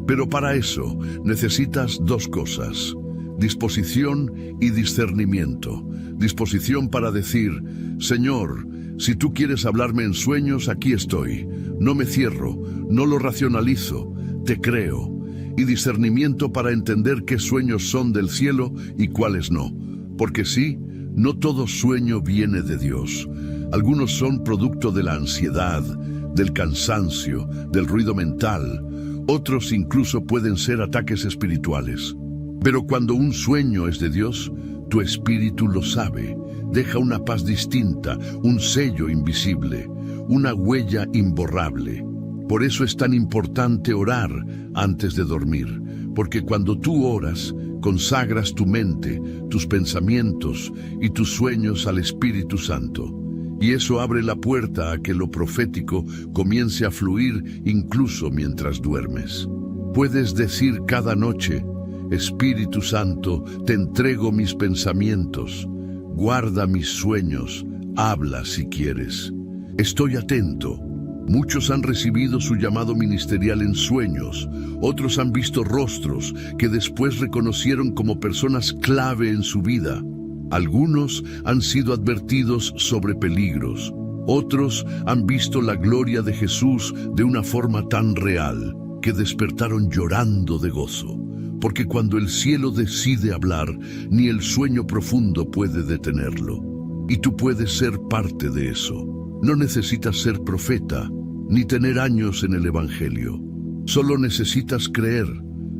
A: Pero para eso necesitas 2 cosas: disposición y discernimiento. Disposición para decir: Señor, si tú quieres hablarme en sueños, aquí estoy. No me cierro, no lo racionalizo, te creo. Y discernimiento para entender qué sueños son del cielo y cuáles no. Porque sí, no todo sueño viene de Dios. Algunos son producto de la ansiedad, del cansancio, del ruido mental. Otros incluso pueden ser ataques espirituales. Pero cuando un sueño es de Dios, tu espíritu lo sabe. Deja una paz distinta, un sello invisible, una huella imborrable. Por eso es tan importante orar antes de dormir, porque cuando tú oras, consagras tu mente, tus pensamientos y tus sueños al Espíritu Santo. Y eso abre la puerta a que lo profético comience a fluir incluso mientras duermes. Puedes decir cada noche: Espíritu Santo, te entrego mis pensamientos, guarda mis sueños, habla si quieres. Estoy atento. Muchos han recibido su llamado ministerial en sueños, otros han visto rostros que después reconocieron como personas clave en su vida. Algunos han sido advertidos sobre peligros, otros han visto la gloria de Jesús de una forma tan real que despertaron llorando de gozo. Porque cuando el cielo decide hablar, ni el sueño profundo puede detenerlo. Y tú puedes ser parte de eso. No necesitas ser profeta, ni tener años en el Evangelio. Solo necesitas creer,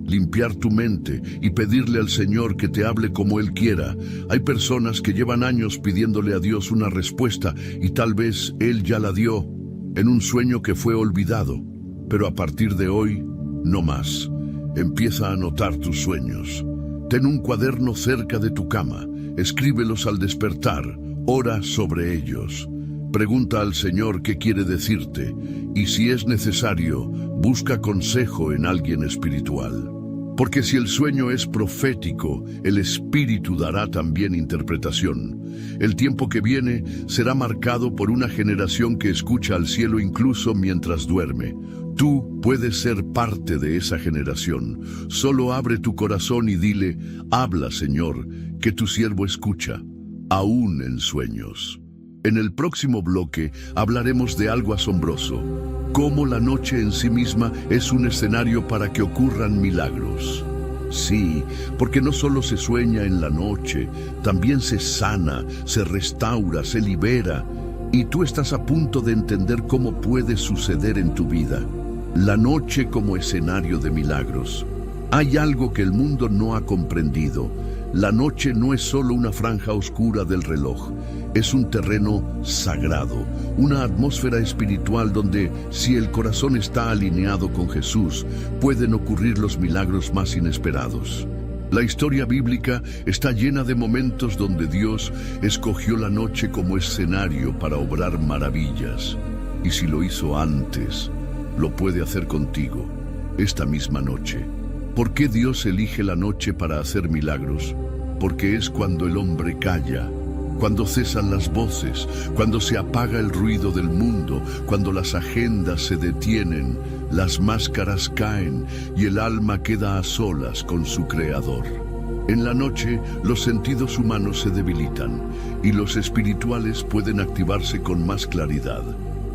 A: limpiar tu mente y pedirle al Señor que te hable como Él quiera. Hay personas que llevan años pidiéndole a Dios una respuesta y tal vez Él ya la dio en un sueño que fue olvidado. Pero a partir de hoy, no más. Empieza a anotar tus sueños. Ten un cuaderno cerca de tu cama. Escríbelos al despertar. Ora sobre ellos. Pregunta al Señor qué quiere decirte. Y si es necesario, busca consejo en alguien espiritual. Porque si el sueño es profético, el Espíritu dará también interpretación. El tiempo que viene será marcado por una generación que escucha al cielo incluso mientras duerme. Tú puedes ser parte de esa generación. Solo abre tu corazón y dile: habla, Señor, que tu siervo escucha, aún en sueños. En el próximo bloque hablaremos de algo asombroso, cómo la noche en sí misma es un escenario para que ocurran milagros. Sí, porque no solo se sueña en la noche, también se sana, se restaura, se libera, y tú estás a punto de entender cómo puede suceder en tu vida. La noche como escenario de milagros. Hay algo que el mundo no ha comprendido. La noche no es solo una franja oscura del reloj, es un terreno sagrado, una atmósfera espiritual donde, si el corazón está alineado con Jesús, pueden ocurrir los milagros más inesperados. La historia bíblica está llena de momentos donde Dios escogió la noche como escenario para obrar maravillas. Y si lo hizo antes, lo puede hacer contigo, esta misma noche. ¿Por qué Dios elige la noche para hacer milagros? Porque es cuando el hombre calla, cuando cesan las voces, cuando se apaga el ruido del mundo, cuando las agendas se detienen, las máscaras caen y el alma queda a solas con su Creador. En la noche, los sentidos humanos se debilitan y los espirituales pueden activarse con más claridad.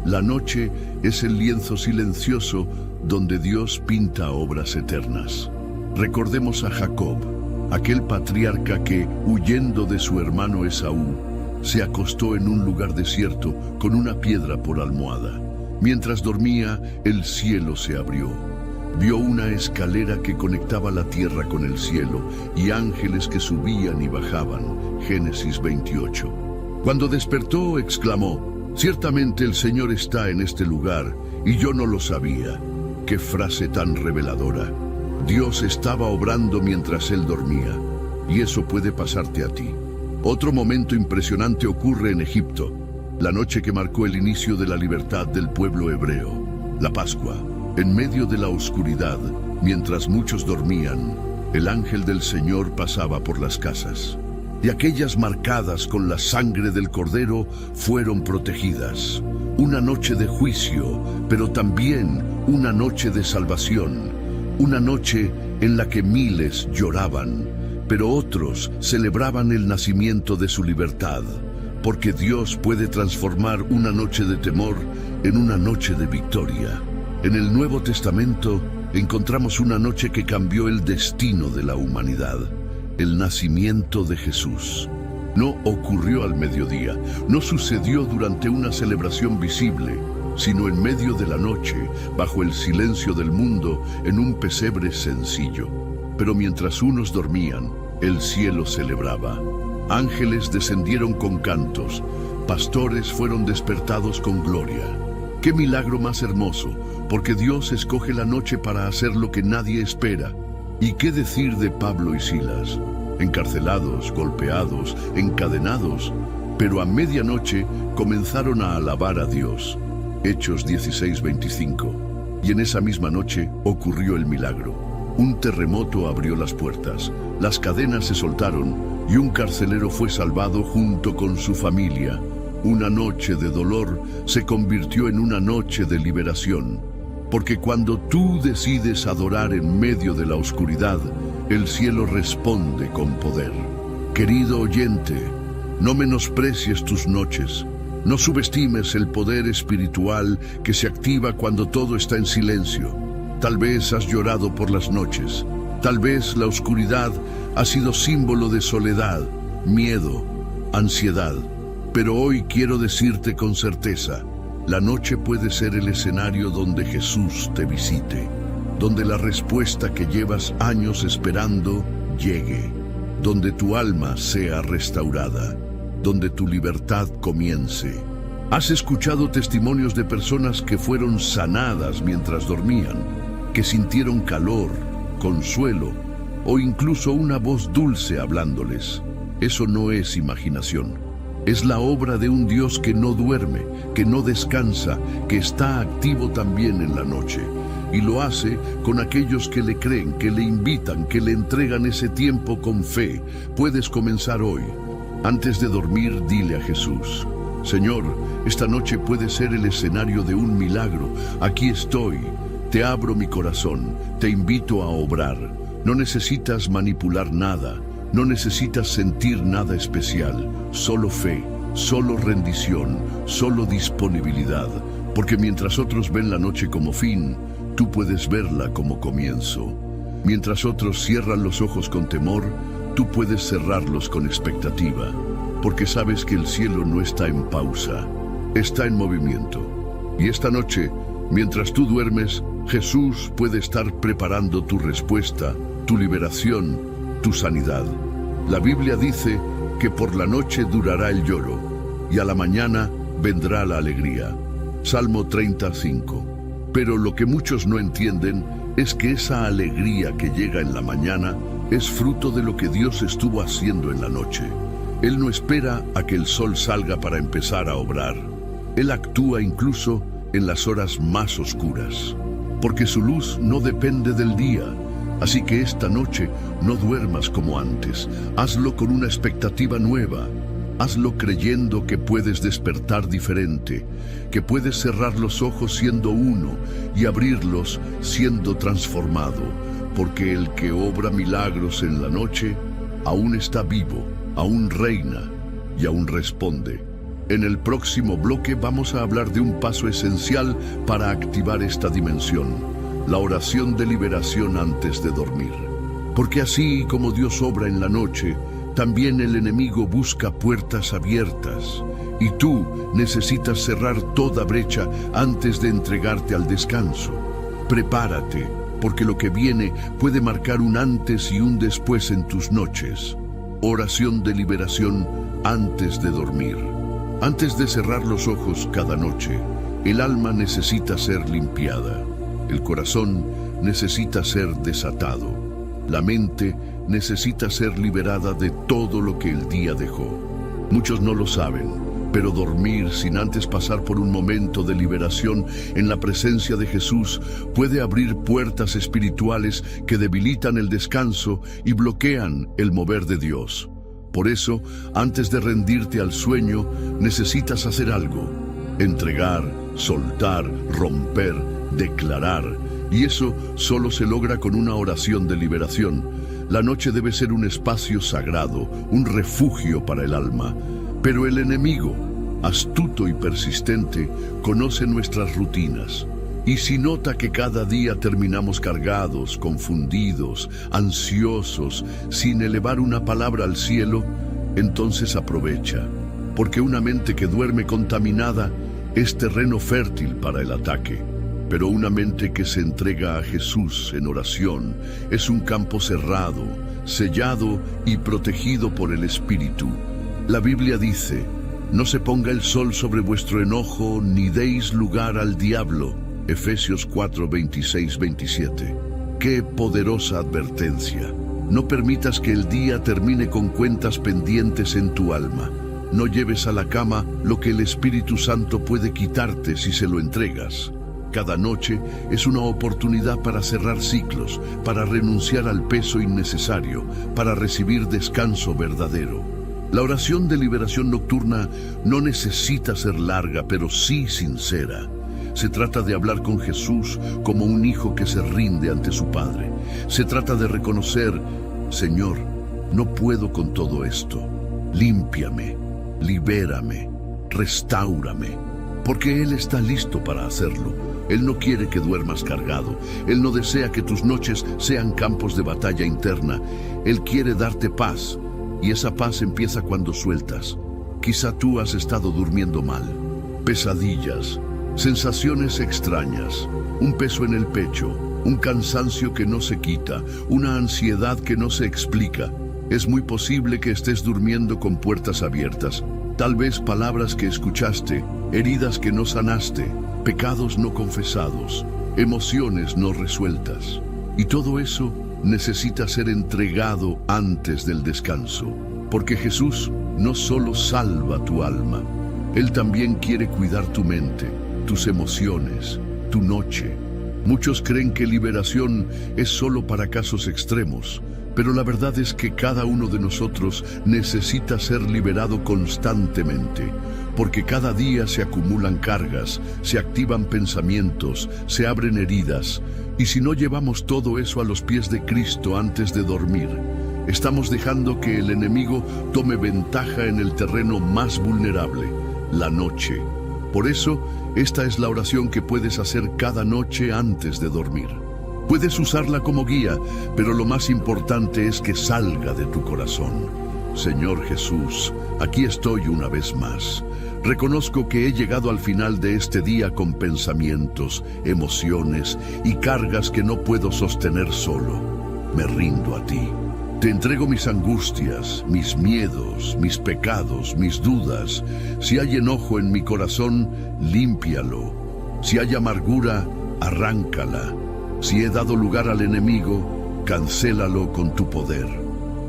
A: La noche es el lienzo silencioso donde Dios pinta obras eternas. Recordemos a Jacob, aquel patriarca que, huyendo de su hermano Esaú, se acostó en un lugar desierto con una piedra por almohada. Mientras dormía, el cielo se abrió. Vio una escalera que conectaba la tierra con el cielo y ángeles que subían y bajaban. Génesis 28. Cuando despertó, exclamó: «Ciertamente el Señor está en este lugar, y yo no lo sabía». ¡Qué frase tan reveladora! Dios estaba obrando mientras él dormía, y eso puede pasarte a ti. Otro momento impresionante ocurre en Egipto, la noche que marcó el inicio de la libertad del pueblo hebreo, la Pascua. En medio de la oscuridad, mientras muchos dormían, el ángel del Señor pasaba por las casas. Y aquellas marcadas con la sangre del Cordero fueron protegidas. Una noche de juicio, pero también una noche de salvación. Una noche en la que miles lloraban, pero otros celebraban el nacimiento de su libertad, porque Dios puede transformar una noche de temor en una noche de victoria. En el Nuevo Testamento encontramos una noche que cambió el destino de la humanidad, el nacimiento de Jesús. No ocurrió al mediodía, no sucedió durante una celebración visible, sino en medio de la noche, bajo el silencio del mundo, en un pesebre sencillo. Pero mientras unos dormían, el cielo celebraba. Ángeles descendieron con cantos, pastores fueron despertados con gloria. ¡Qué milagro más hermoso! Porque Dios escoge la noche para hacer lo que nadie espera. ¿Y qué decir de Pablo y Silas? Encarcelados, golpeados, encadenados, pero a medianoche comenzaron a alabar a Dios. Hechos 16:25. Y en esa misma noche ocurrió el milagro. Un terremoto abrió las puertas, las cadenas se soltaron y un carcelero fue salvado junto con su familia. Una noche de dolor se convirtió en una noche de liberación. Porque cuando tú decides adorar en medio de la oscuridad, el cielo responde con poder. Querido oyente, no menosprecies tus noches. No subestimes el poder espiritual que se activa cuando todo está en silencio. Tal vez has llorado por las noches. Tal vez la oscuridad ha sido símbolo de soledad, miedo, ansiedad. Pero hoy quiero decirte con certeza, la noche puede ser el escenario donde Jesús te visite, donde la respuesta que llevas años esperando llegue, donde tu alma sea restaurada, donde tu libertad comience. ¿Has escuchado testimonios de personas que fueron sanadas mientras dormían, que sintieron calor, consuelo o incluso una voz dulce hablándoles? Eso no es imaginación. Es la obra de un Dios que no duerme, que no descansa, que está activo también en la noche. Y lo hace con aquellos que le creen, que le invitan, que le entregan ese tiempo con fe. Puedes comenzar hoy. Antes de dormir, dile a Jesús: Señor, esta noche puede ser el escenario de un milagro. Aquí estoy. Te abro mi corazón. Te invito a obrar. No necesitas manipular nada. No necesitas sentir nada especial, solo fe, solo rendición, solo disponibilidad, porque mientras otros ven la noche como fin, tú puedes verla como comienzo. Mientras otros cierran los ojos con temor, tú puedes cerrarlos con expectativa, porque sabes que el cielo no está en pausa, está en movimiento. Y esta noche, mientras tú duermes, Jesús puede estar preparando tu respuesta, tu liberación, tu sanidad. La Biblia dice que por la noche durará el lloro, y a la mañana vendrá la alegría. Salmo 35. Pero lo que muchos no entienden es que esa alegría que llega en la mañana es fruto de lo que Dios estuvo haciendo en la noche. Él no espera a que el sol salga para empezar a obrar. Él actúa incluso en las horas más oscuras, porque su luz no depende del día. Así que esta noche no duermas como antes. Hazlo con una expectativa nueva. Hazlo creyendo que puedes despertar diferente, que puedes cerrar los ojos siendo uno y abrirlos siendo transformado, porque el que obra milagros en la noche aún está vivo, aún reina y aún responde. En el próximo bloque vamos a hablar de un paso esencial para activar esta dimensión, la oración de liberación antes de dormir. Porque así como Dios obra en la noche, también el enemigo busca puertas abiertas, y tú necesitas cerrar toda brecha antes de entregarte al descanso. Prepárate, porque lo que viene puede marcar un antes y un después en tus noches. Oración de liberación antes de dormir. Antes de cerrar los ojos cada noche, el alma necesita ser limpiada. El corazón necesita ser desatado. La mente necesita ser liberada de todo lo que el día dejó. Muchos no lo saben, pero dormir sin antes pasar por un momento de liberación en la presencia de Jesús puede abrir puertas espirituales que debilitan el descanso y bloquean el mover de Dios. Por eso, antes de rendirte al sueño, necesitas hacer algo: entregar, soltar, romper, declarar. Y eso solo se logra con una oración de liberación. La noche debe ser un espacio sagrado, un refugio para el alma. Pero el enemigo, astuto y persistente, conoce nuestras rutinas. Y si nota que cada día terminamos cargados, confundidos, ansiosos, sin elevar una palabra al cielo, entonces aprovecha. Porque una mente que duerme contaminada es terreno fértil para el ataque. Pero una mente que se entrega a Jesús en oración es un campo cerrado, sellado y protegido por el Espíritu. La Biblia dice: no se ponga el sol sobre vuestro enojo, ni deis lugar al diablo. Efesios 4, 26, 27. ¡Qué poderosa advertencia! No permitas que el día termine con cuentas pendientes en tu alma. No lleves a la cama lo que el Espíritu Santo puede quitarte si se lo entregas. Cada noche es una oportunidad para cerrar ciclos, para renunciar al peso innecesario, para recibir descanso verdadero. La oración de liberación nocturna no necesita ser larga, pero sí sincera. Se trata de hablar con Jesús como un hijo que se rinde ante su Padre. Se trata de reconocer: Señor, no puedo con todo esto. Límpiame, libérame, restáurame. Porque Él está listo para hacerlo. Él no quiere que duermas cargado. Él no desea que tus noches sean campos de batalla interna. Él quiere darte paz. Y esa paz empieza cuando sueltas. Quizá tú has estado durmiendo mal. Pesadillas, sensaciones extrañas, un peso en el pecho, un cansancio que no se quita, una ansiedad que no se explica. Es muy posible que estés durmiendo con puertas abiertas. Tal vez palabras que escuchaste, heridas que no sanaste, pecados no confesados, emociones no resueltas. Y todo eso necesita ser entregado antes del descanso, porque Jesús no solo salva tu alma, Él también quiere cuidar tu mente, tus emociones, tu noche. Muchos creen que liberación es solo para casos extremos, pero la verdad es que cada uno de nosotros necesita ser liberado constantemente, porque cada día se acumulan cargas, se activan pensamientos, se abren heridas, y si no llevamos todo eso a los pies de Cristo antes de dormir, Estamos dejando que el enemigo tome ventaja en el terreno más vulnerable, la noche. Por eso, esta es la oración que puedes hacer cada noche antes de dormir. Puedes usarla como guía, pero lo más importante es que salga de tu corazón. Señor Jesús, aquí estoy una vez más. Reconozco que he llegado al final de este día con pensamientos, emociones y cargas que no puedo sostener solo. Me rindo a ti. Te entrego mis angustias, mis miedos, mis pecados, mis dudas. Si hay enojo en mi corazón, límpialo. Si hay amargura, arráncala. Si he dado lugar al enemigo, cancélalo con tu poder.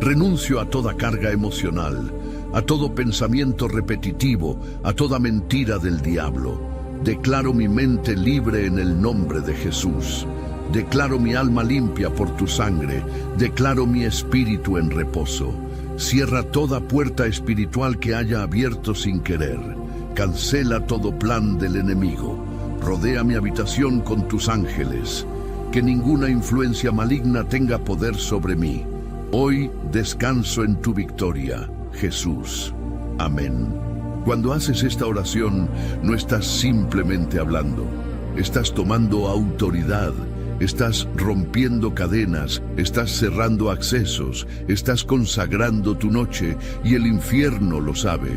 A: Renuncio a toda carga emocional, a todo pensamiento repetitivo, a toda mentira del diablo. Declaro mi mente libre en el nombre de Jesús. Declaro mi alma limpia por tu sangre. Declaro mi espíritu en reposo. Cierra toda puerta espiritual que haya abierto sin querer. Cancela todo plan del enemigo. Rodea mi habitación con tus ángeles. Que ninguna influencia maligna tenga poder sobre mí. Hoy descanso en tu victoria, Jesús. Amén. Cuando haces esta oración, no estás simplemente hablando. Estás tomando autoridad. Estás rompiendo cadenas. Estás cerrando accesos. Estás consagrando tu noche y el infierno lo sabe.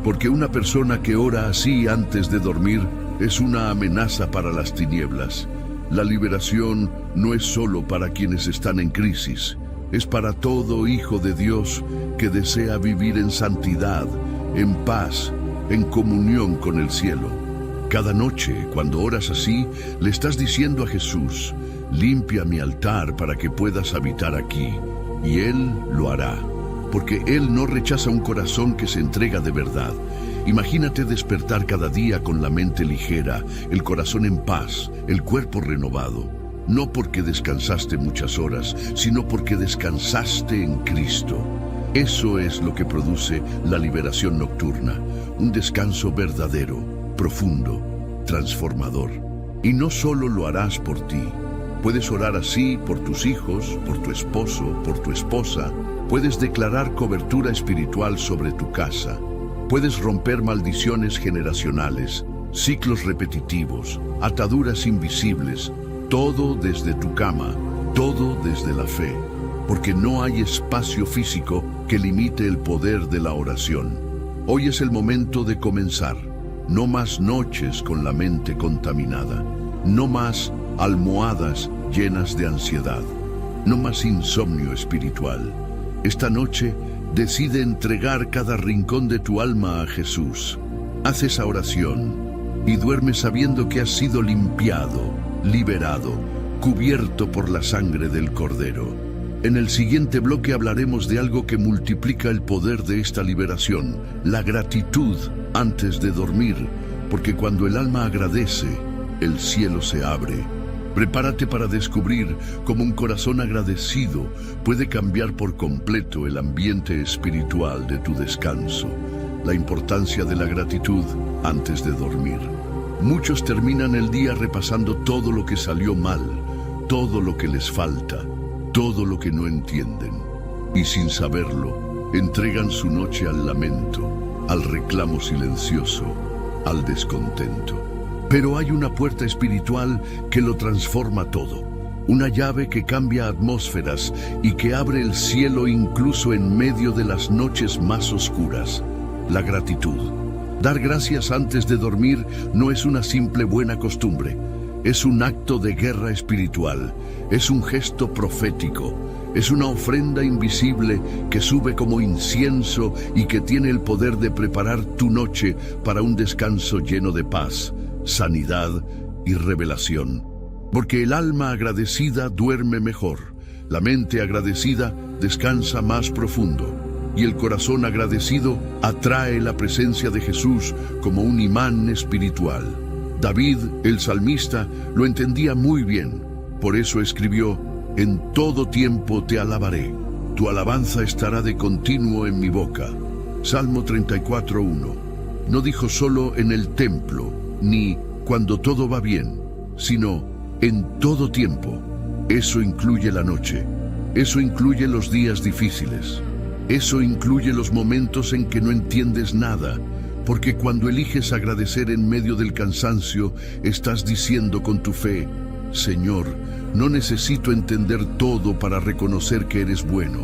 A: Porque una persona que ora así antes de dormir es una amenaza para las tinieblas. La liberación no es solo para quienes están en crisis. Es para todo hijo de Dios que desea vivir en santidad, en paz, en comunión con el cielo. Cada noche, cuando oras así, le estás diciendo a Jesús: limpia mi altar para que puedas habitar aquí. Y Él lo hará, porque Él no rechaza un corazón que se entrega de verdad. Imagínate despertar cada día con la mente ligera, el corazón en paz, el cuerpo renovado. No porque descansaste muchas horas, sino porque descansaste en Cristo. Eso es lo que produce la liberación nocturna, un descanso verdadero, profundo, transformador. Y no solo lo harás por ti. Puedes orar así por tus hijos, por tu esposo, por tu esposa. Puedes declarar cobertura espiritual sobre tu casa. Puedes romper maldiciones generacionales, ciclos repetitivos, ataduras invisibles. Todo desde tu cama, todo desde la fe, porque no hay espacio físico que limite el poder de la oración. Hoy es el momento de comenzar. No más noches con la mente contaminada. No más almohadas llenas de ansiedad. No más insomnio espiritual. Esta noche decide entregar cada rincón de tu alma a Jesús. Haz esa oración y duerme sabiendo que has sido limpiado, liberado, cubierto por la sangre del Cordero. En el siguiente bloque hablaremos de algo que multiplica el poder de esta liberación, la gratitud antes de dormir, porque cuando el alma agradece, el cielo se abre. Prepárate para descubrir cómo un corazón agradecido puede cambiar por completo el ambiente espiritual de tu descanso. La importancia de la gratitud antes de dormir. Muchos terminan el día repasando todo lo que salió mal, todo lo que les falta, todo lo que no entienden. Y sin saberlo, entregan su noche al lamento, al reclamo silencioso, al descontento. Pero hay una puerta espiritual que lo transforma todo. Una llave que cambia atmósferas y que abre el cielo incluso en medio de las noches más oscuras. La gratitud. Dar gracias antes de dormir no es una simple buena costumbre. Es un acto de guerra espiritual. Es un gesto profético. Es una ofrenda invisible que sube como incienso y que tiene el poder de preparar tu noche para un descanso lleno de paz, sanidad y revelación. Porque el alma agradecida duerme mejor. La mente agradecida descansa más profundo. Y el corazón agradecido atrae la presencia de Jesús como un imán espiritual. David, el salmista, lo entendía muy bien. Por eso escribió: en todo tiempo te alabaré. Tu alabanza estará de continuo en mi boca. Salmo 34:1. No dijo solo en el templo, ni cuando todo va bien, sino en todo tiempo. Eso incluye la noche. Eso incluye los días difíciles. Eso incluye los momentos en que no entiendes nada, porque cuando eliges agradecer en medio del cansancio, estás diciendo con tu fe: Señor, no necesito entender todo para reconocer que eres bueno.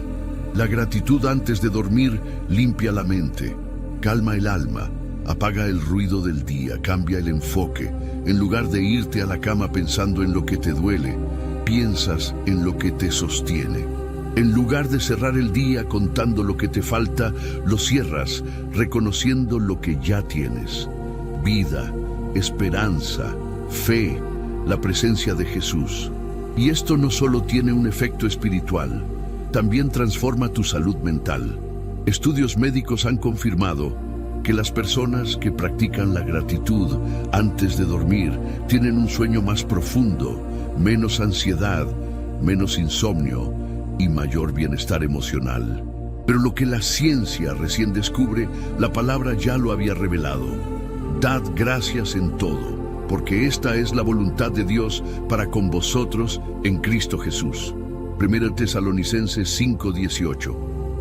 A: La gratitud antes de dormir limpia la mente, calma el alma, apaga el ruido del día, cambia el enfoque. En lugar de irte a la cama pensando en lo que te duele, piensas en lo que te sostiene. En lugar de cerrar el día contando lo que te falta, lo cierras reconociendo lo que ya tienes: vida, esperanza, fe, la presencia de Jesús. Y esto no solo tiene un efecto espiritual, también transforma tu salud mental. Estudios médicos han confirmado que las personas que practican la gratitud antes de dormir tienen un sueño más profundo, menos ansiedad, menos insomnio y mayor bienestar emocional. Pero lo que la ciencia recién descubre, la palabra ya lo había revelado: dad gracias en todo, porque esta es la voluntad de Dios para con vosotros en Cristo Jesús. 1 Tesalonicenses 5:18.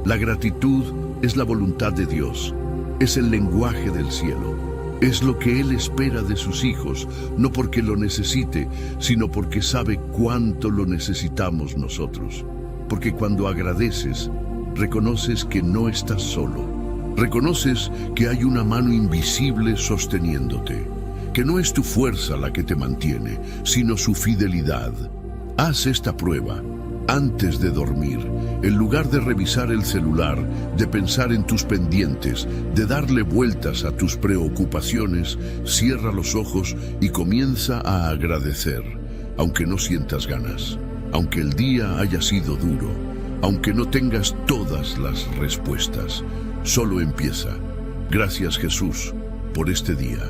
A: La gratitud es la voluntad de Dios, es el lenguaje del cielo. Es lo que Él espera de sus hijos, no porque lo necesite, sino porque sabe cuánto lo necesitamos nosotros. Porque cuando agradeces, reconoces que no estás solo. Reconoces que hay una mano invisible sosteniéndote, que no es tu fuerza la que te mantiene, sino su fidelidad. Haz esta prueba antes de dormir. En lugar de revisar el celular, de pensar en tus pendientes, de darle vueltas a tus preocupaciones, cierra los ojos y comienza a agradecer, aunque no sientas ganas, aunque el día haya sido duro, aunque no tengas todas las respuestas. Solo empieza. Gracias, Jesús, por este día.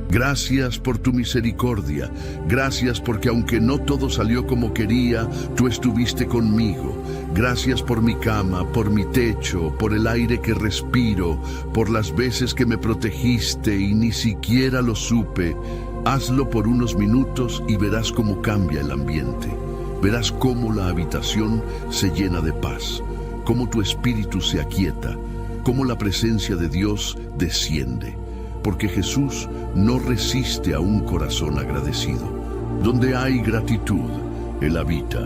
A: Gracias por tu misericordia. Gracias porque aunque no todo salió como quería, tú estuviste conmigo. Gracias por mi cama, por mi techo, por el aire que respiro, por las veces que me protegiste y ni siquiera lo supe. Hazlo por unos minutos y verás cómo cambia el ambiente. Verás cómo la habitación se llena de paz, cómo tu espíritu se aquieta, cómo la presencia de Dios desciende. Porque Jesús no resiste a un corazón agradecido. Donde hay gratitud, Él habita.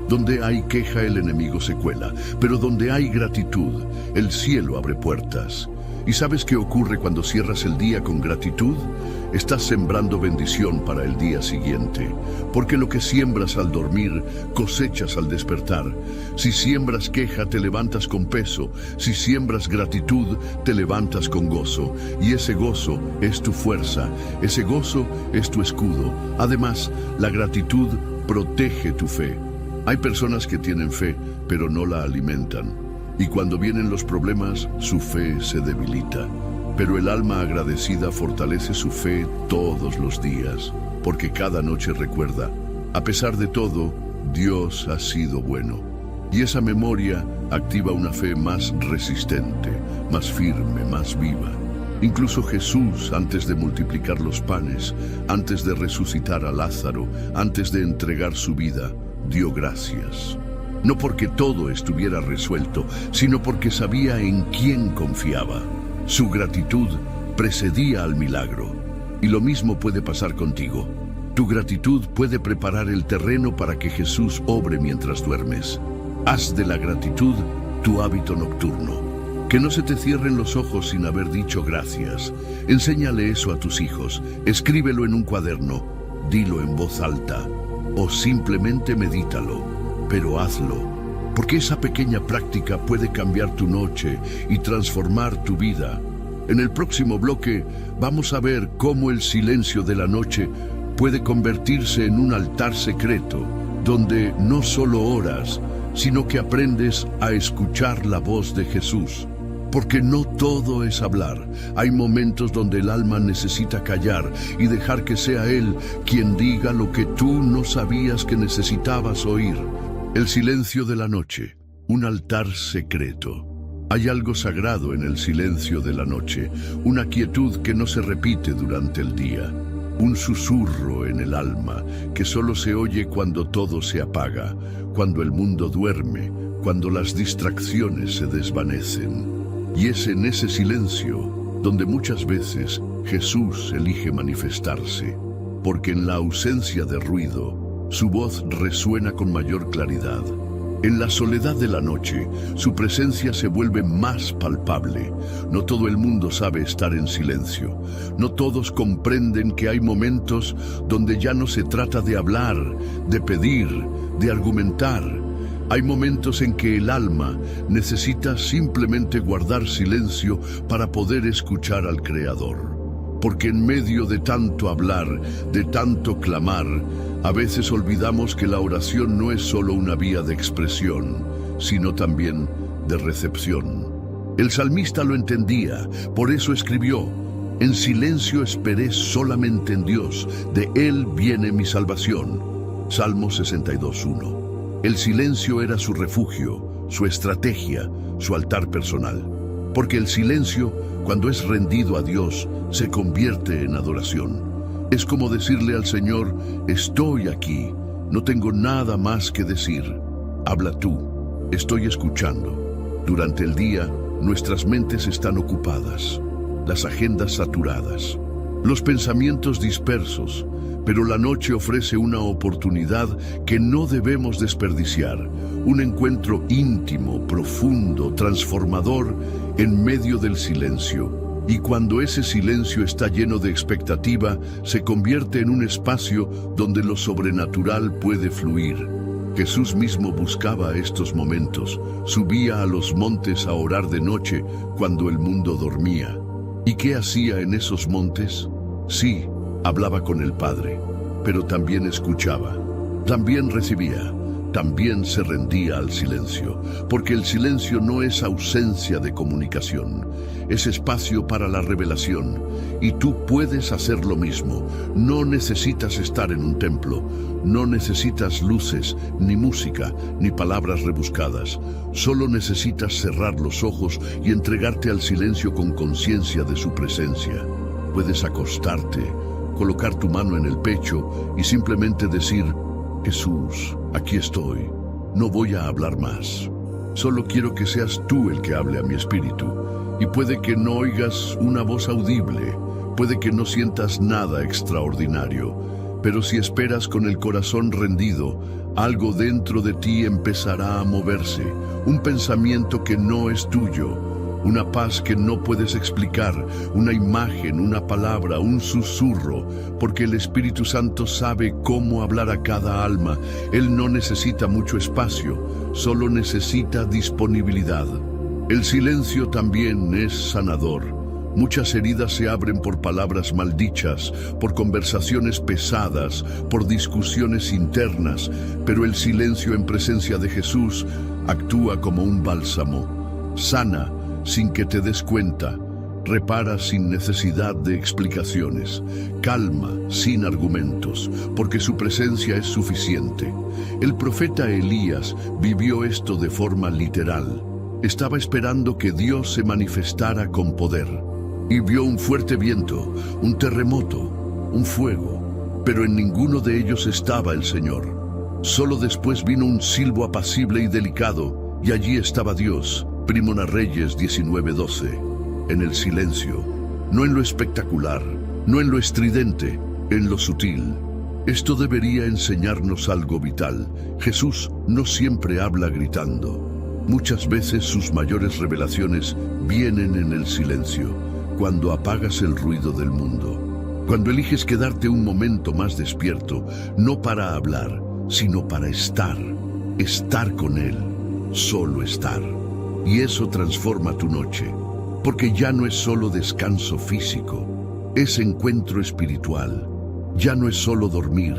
A: Donde hay queja, el enemigo se cuela. Pero donde hay gratitud, el cielo abre puertas. ¿Y sabes qué ocurre cuando cierras el día con gratitud? Estás sembrando bendición para el día siguiente. Porque lo que siembras al dormir, cosechas al despertar. Si siembras queja, te levantas con peso. Si siembras gratitud, te levantas con gozo. Y ese gozo es tu fuerza. Ese gozo es tu escudo. Además, la gratitud protege tu fe. Hay personas que tienen fe, pero no la alimentan. Y cuando vienen los problemas, su fe se debilita. Pero el alma agradecida fortalece su fe todos los días, porque cada noche recuerda: a pesar de todo, Dios ha sido bueno. Y esa memoria activa una fe más resistente, más firme, más viva. Incluso Jesús, antes de multiplicar los panes, antes de resucitar a Lázaro, antes de entregar su vida, dio gracias. No porque todo estuviera resuelto, sino porque sabía en quién confiaba. Su gratitud precedía al milagro. Y lo mismo puede pasar contigo. Tu gratitud puede preparar el terreno para que Jesús obre mientras duermes. Haz de la gratitud tu hábito nocturno. Que no se te cierren los ojos sin haber dicho gracias. Enséñale eso a tus hijos. Escríbelo en un cuaderno. Dilo en voz alta. O simplemente medítalo. Pero hazlo, porque esa pequeña práctica puede cambiar tu noche y transformar tu vida. En el próximo bloque vamos a ver cómo el silencio de la noche puede convertirse en un altar secreto, donde no solo oras, sino que aprendes a escuchar la voz de Jesús. Porque no todo es hablar. Hay momentos donde el alma necesita callar y dejar que sea Él quien diga lo que tú no sabías que necesitabas oír. El silencio de la noche, un altar secreto. Hay algo sagrado en el silencio de la noche, una quietud que no se repite durante el día. un susurro en el alma que solo se oye cuando todo se apaga, cuando el mundo duerme, cuando las distracciones se desvanecen. Y es en ese silencio donde muchas veces Jesús elige manifestarse, porque en la ausencia de ruido, su voz resuena con mayor claridad. En la soledad de la noche, su presencia se vuelve más palpable. No todo el mundo sabe estar en silencio. No todos comprenden que hay momentos donde ya no se trata de hablar, de pedir, de argumentar. Hay momentos en que el alma necesita simplemente guardar silencio para poder escuchar al Creador. Porque en medio de tanto hablar, de tanto clamar, a veces olvidamos que la oración no es solo una vía de expresión, sino también de recepción. El salmista lo entendía, por eso escribió: en silencio esperé solamente en Dios, de Él viene mi salvación. Salmo 62:1. El silencio era su refugio, su estrategia, su altar personal. Porque el silencio, cuando es rendido a Dios, se convierte en adoración. Es como decirle al Señor: estoy aquí, no tengo nada más que decir. Habla tú, estoy escuchando. Durante el día, nuestras mentes están ocupadas, las agendas saturadas, los pensamientos dispersos, pero la noche ofrece una oportunidad que no debemos desperdiciar, un encuentro íntimo, profundo, transformador en medio del silencio. Y cuando ese silencio está lleno de expectativa, se convierte en un espacio donde lo sobrenatural puede fluir. Jesús mismo buscaba estos momentos, subía a los montes a orar de noche cuando el mundo dormía. ¿Y qué hacía en esos montes? Sí, hablaba con el Padre, pero también escuchaba, también recibía, también se rendía al silencio, porque el silencio no es ausencia de comunicación, es espacio para la revelación, y tú puedes hacer lo mismo. No necesitas estar en un templo, no necesitas luces, ni música, ni palabras rebuscadas, solo necesitas cerrar los ojos y entregarte al silencio con conciencia de su presencia. Puedes acostarte, colocar tu mano en el pecho y simplemente decir: Jesús, aquí estoy, no voy a hablar más. Solo quiero que seas tú el que hable a mi espíritu. Y puede que no oigas una voz audible, puede que no sientas nada extraordinario, pero si esperas con el corazón rendido, algo dentro de ti empezará a moverse, un pensamiento que no es tuyo, una paz que no puedes explicar, una imagen, una palabra, un susurro, porque el Espíritu Santo sabe cómo hablar a cada alma. Él no necesita mucho espacio, solo necesita disponibilidad. El silencio también es sanador. Muchas heridas se abren por palabras maldichas, por conversaciones pesadas, por discusiones internas, pero el silencio en presencia de Jesús actúa como un bálsamo. Sana sin que te des cuenta, repara sin necesidad de explicaciones, calma sin argumentos, porque su presencia es suficiente. El profeta Elías vivió esto de forma literal. Estaba esperando que Dios se manifestara con poder, y vio un fuerte viento, un terremoto, un fuego, pero en ninguno de ellos estaba el Señor. Solo después vino un silbo apacible y delicado, y allí estaba Dios. Primera Reyes 19:12. En el silencio, no en lo espectacular, no en lo estridente, en lo sutil. Esto debería enseñarnos algo vital. Jesús no siempre habla gritando. Muchas veces sus mayores revelaciones vienen en el silencio, cuando apagas el ruido del mundo. Cuando eliges quedarte un momento más despierto, no para hablar, sino para estar con Él, solo estar. Y eso transforma tu noche, porque ya no es solo descanso físico, es encuentro espiritual. Ya no es solo dormir,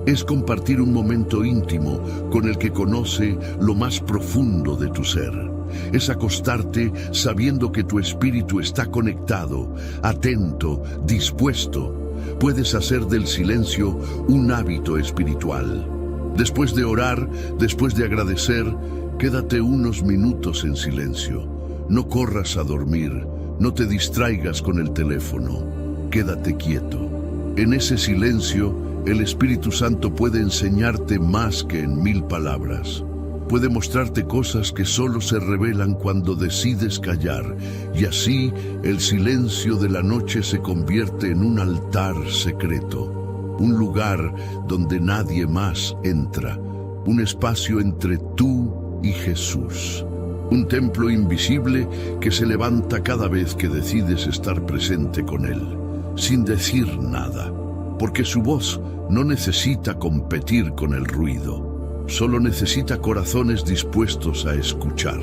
A: es compartir un momento íntimo con el que conoce lo más profundo de tu ser. Es acostarte sabiendo que tu espíritu está conectado, atento, dispuesto. Puedes hacer del silencio un hábito espiritual. Después de orar, después de agradecer, quédate unos minutos en silencio. No corras a dormir, no te distraigas con el teléfono. Quédate quieto. En ese silencio, el Espíritu Santo puede enseñarte más que en 1000 palabras. Puede mostrarte cosas que solo se revelan cuando decides callar, y así el silencio de la noche se convierte en un altar secreto, un lugar donde nadie más entra, un espacio entre tú y Jesús, un templo invisible que se levanta cada vez que decides estar presente con Él, sin decir nada, porque su voz no necesita competir con el ruido. Solo necesita corazones dispuestos a escuchar.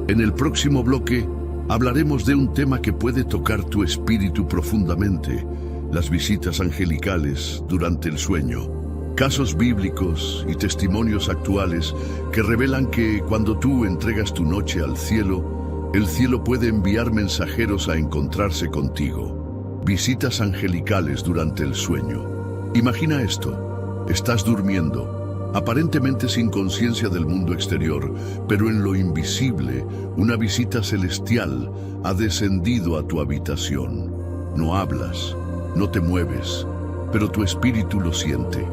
A: En el próximo bloque hablaremos de un tema que puede tocar tu espíritu profundamente: las visitas angelicales durante el sueño. Casos bíblicos y testimonios actuales que revelan que cuando tú entregas tu noche al cielo, el cielo puede enviar mensajeros a encontrarse contigo. Visitas angelicales durante el sueño. Imagina esto: estás durmiendo, aparentemente sin conciencia del mundo exterior, pero en lo invisible, una visita celestial ha descendido a tu habitación. No hablas, no te mueves, pero tu espíritu lo siente.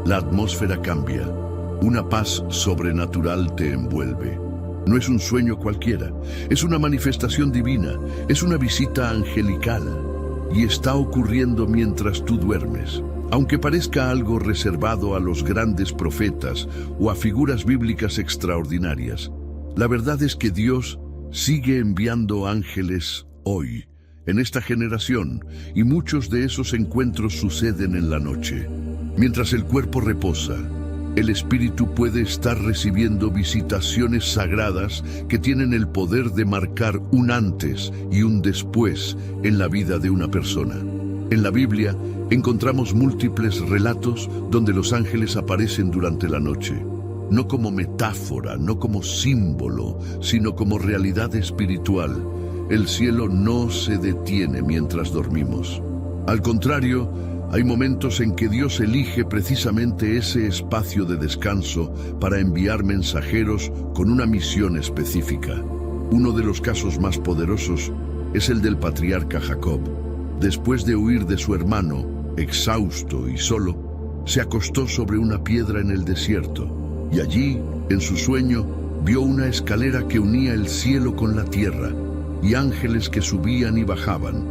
A: La atmósfera cambia, una paz sobrenatural te envuelve. No es un sueño cualquiera, es una manifestación divina, es una visita angelical, y está ocurriendo mientras tú duermes. Aunque parezca algo reservado a los grandes profetas o a figuras bíblicas extraordinarias, la verdad es que Dios sigue enviando ángeles hoy, en esta generación, y muchos de esos encuentros suceden en la noche. Mientras el cuerpo reposa, el espíritu puede estar recibiendo visitaciones sagradas que tienen el poder de marcar un antes y un después en la vida de una persona. En la Biblia encontramos múltiples relatos donde los ángeles aparecen durante la noche, no como metáfora, no como símbolo, sino como realidad espiritual. El cielo no se detiene mientras dormimos. Al contrario, hay momentos en que Dios elige precisamente ese espacio de descanso para enviar mensajeros con una misión específica. Uno de los casos más poderosos es el del patriarca Jacob. Después de huir de su hermano, exhausto y solo, se acostó sobre una piedra en el desierto, y allí, en su sueño, vio una escalera que unía el cielo con la tierra, y ángeles que subían y bajaban.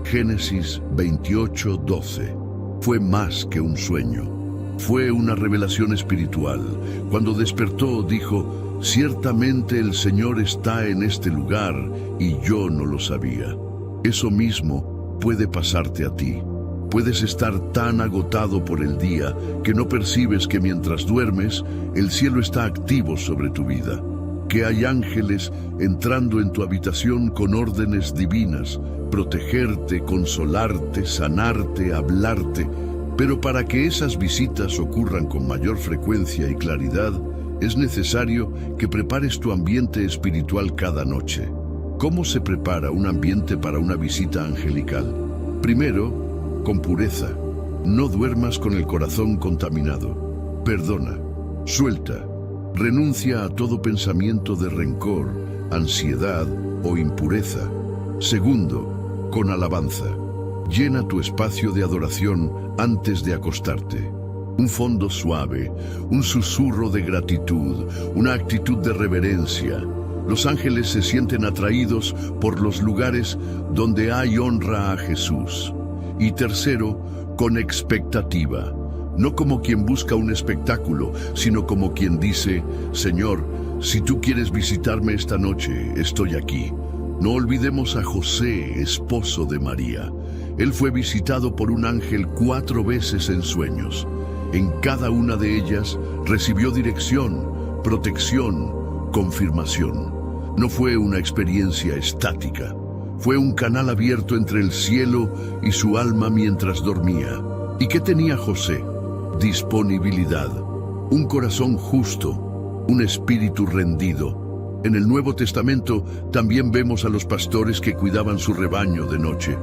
A: Génesis 28:12. Fue más que un sueño. Fue una revelación espiritual. Cuando despertó, dijo: «Ciertamente el Señor está en este lugar, y yo no lo sabía». Eso mismo puede pasarte a ti. Puedes estar tan agotado por el día que no percibes que mientras duermes, el cielo está activo sobre tu vida, que hay ángeles entrando en tu habitación con órdenes divinas, protegerte, consolarte, sanarte, hablarte. Pero para que esas visitas ocurran con mayor frecuencia y claridad, es necesario que prepares tu ambiente espiritual cada noche. ¿Cómo se prepara un ambiente para una visita angelical? Primero, con pureza. No duermas con el corazón contaminado. Perdona, suelta, renuncia a todo pensamiento de rencor, ansiedad o impureza. Segundo, con alabanza. Llena tu espacio de adoración antes de acostarte. Un fondo suave, un susurro de gratitud, una actitud de reverencia. Los ángeles se sienten atraídos por los lugares donde hay honra a Jesús. Y tercero, con expectativa. No como quien busca un espectáculo, sino como quien dice: «Señor, si tú quieres visitarme esta noche, estoy aquí». No olvidemos a José, esposo de María. Él fue visitado por un ángel 4 veces en sueños. En cada una de ellas recibió dirección, protección, confirmación. No fue una experiencia estática. Fue un canal abierto entre el cielo y su alma mientras dormía. ¿Y qué tenía José? Disponibilidad, un corazón justo, un espíritu rendido. En el Nuevo Testamento también vemos a los pastores que cuidaban su rebaño de noche.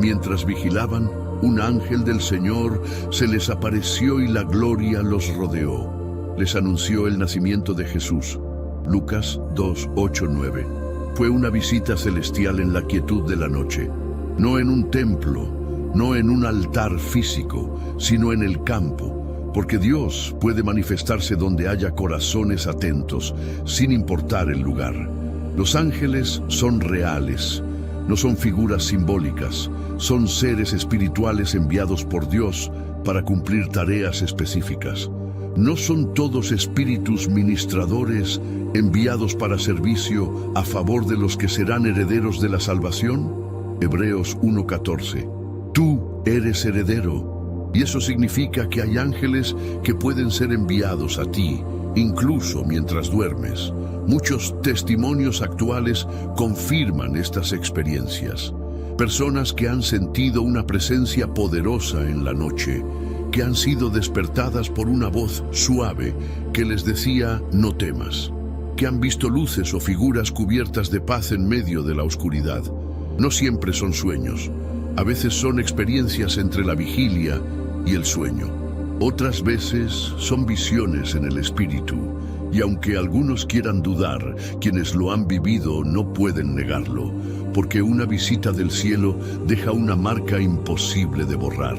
A: Mientras vigilaban, un ángel del Señor se les apareció y la gloria los rodeó. Les anunció el nacimiento de Jesús. Lucas 2:8-9. Fue una visita celestial en la quietud de la noche, no en un templo, no en un altar físico, sino en el campo, porque Dios puede manifestarse donde haya corazones atentos, sin importar el lugar. Los ángeles son reales, no son figuras simbólicas, son seres espirituales enviados por Dios para cumplir tareas específicas. ¿No son todos espíritus ministradores enviados para servicio a favor de los que serán herederos de la salvación? Hebreos 1:14. Tú eres heredero, y eso significa que hay ángeles que pueden ser enviados a ti, incluso mientras duermes. Muchos testimonios actuales confirman estas experiencias. Personas que han sentido una presencia poderosa en la noche, que han sido despertadas por una voz suave que les decía no temas, que han visto luces o figuras cubiertas de paz en medio de la oscuridad. No siempre son sueños, a veces son experiencias entre la vigilia y el sueño. Otras veces son visiones en el espíritu, y aunque algunos quieran dudar, quienes lo han vivido no pueden negarlo, porque una visita del cielo deja una marca imposible de borrar.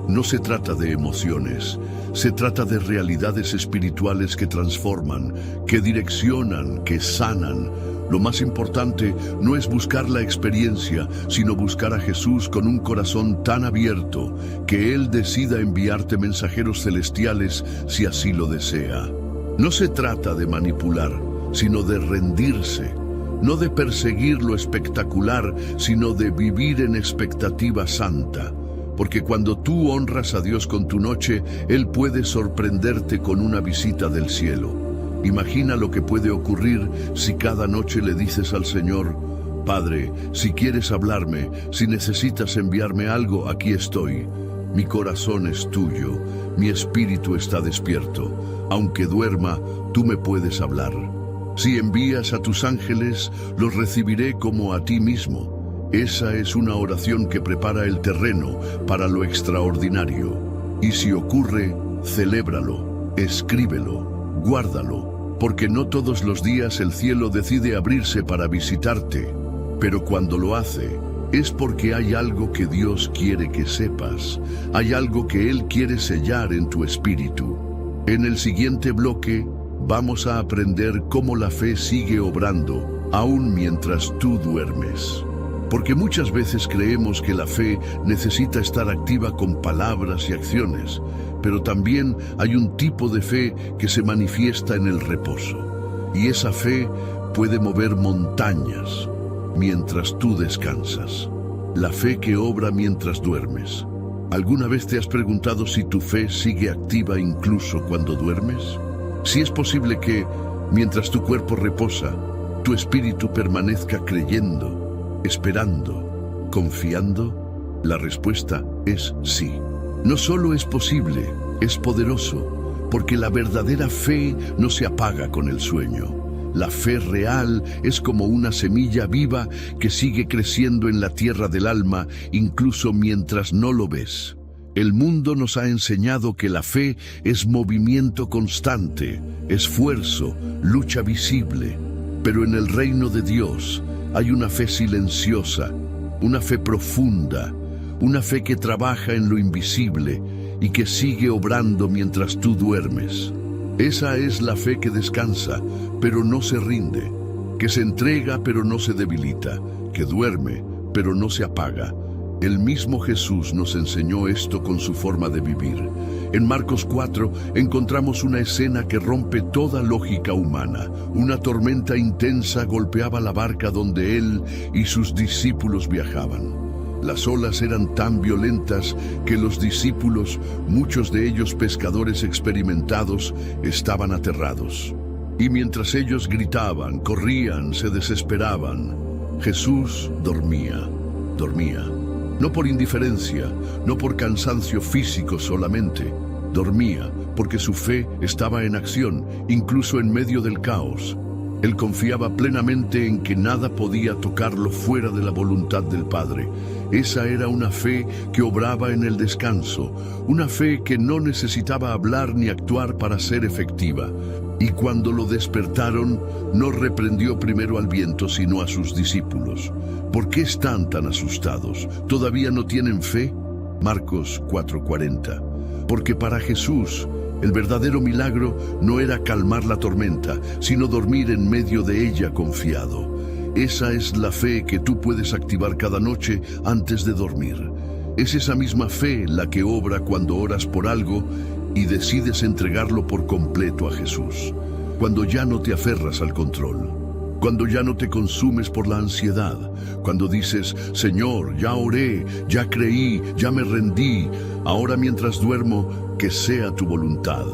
A: No se trata de emociones, se trata de realidades espirituales que transforman, que direccionan, que sanan. Lo más importante no es buscar la experiencia, sino buscar a Jesús con un corazón tan abierto que Él decida enviarte mensajeros celestiales si así lo desea. No se trata de manipular, sino de rendirse, no de perseguir lo espectacular, sino de vivir en expectativa santa. Porque cuando tú honras a Dios con tu noche, Él puede sorprenderte con una visita del cielo. Imagina lo que puede ocurrir si cada noche le dices al Señor: Padre, si quieres hablarme, si necesitas enviarme algo, aquí estoy. Mi corazón es tuyo, mi espíritu está despierto. Aunque duerma, tú me puedes hablar. Si envías a tus ángeles, los recibiré como a ti mismo. Esa es una oración que prepara el terreno para lo extraordinario. Y si ocurre, celébralo, escríbelo, guárdalo, porque no todos los días el cielo decide abrirse para visitarte, pero cuando lo hace, es porque hay algo que Dios quiere que sepas, hay algo que Él quiere sellar en tu espíritu. En el siguiente bloque, vamos a aprender cómo la fe sigue obrando, aún mientras tú duermes. Porque muchas veces creemos que la fe necesita estar activa con palabras y acciones, pero también hay un tipo de fe que se manifiesta en el reposo. Y esa fe puede mover montañas mientras tú descansas. La fe que obra mientras duermes. ¿Alguna vez te has preguntado si tu fe sigue activa incluso cuando duermes? Si es posible que, mientras tu cuerpo reposa, tu espíritu permanezca creyendo, esperando, confiando, la respuesta es sí. No solo es posible, es poderoso, porque la verdadera fe no se apaga con el sueño. La fe real es como una semilla viva que sigue creciendo en la tierra del alma, incluso mientras no lo ves. El mundo nos ha enseñado que la fe es movimiento constante, esfuerzo, lucha visible, pero en el reino de Dios hay una fe silenciosa, una fe profunda, una fe que trabaja en lo invisible y que sigue obrando mientras tú duermes. Esa es la fe que descansa, pero no se rinde, que se entrega, pero no se debilita, que duerme, pero no se apaga. El mismo Jesús nos enseñó esto con su forma de vivir. En Marcos 4 encontramos una escena que rompe toda lógica humana. Una tormenta intensa golpeaba la barca donde él y sus discípulos viajaban. Las olas eran tan violentas que los discípulos, muchos de ellos pescadores experimentados, estaban aterrados. Y mientras ellos gritaban, corrían, se desesperaban, Jesús dormía. No por indiferencia, no por cansancio físico solamente. Dormía porque su fe estaba en acción, incluso en medio del caos. Él confiaba plenamente en que nada podía tocarlo fuera de la voluntad del Padre. Esa era una fe que obraba en el descanso, una fe que no necesitaba hablar ni actuar para ser efectiva. Y cuando lo despertaron, no reprendió primero al viento, sino a sus discípulos. ¿Por qué están tan asustados? ¿Todavía no tienen fe? Marcos 4:40. Porque para Jesús, el verdadero milagro no era calmar la tormenta, sino dormir en medio de ella confiado. Esa es la fe que tú puedes activar cada noche antes de dormir. Es esa misma fe la que obra cuando oras por algo y decides entregarlo por completo a Jesús. Cuando ya no te aferras al control. Cuando ya no te consumes por la ansiedad. Cuando dices, Señor, ya oré, ya creí, ya me rendí. Ahora mientras duermo, que sea tu voluntad.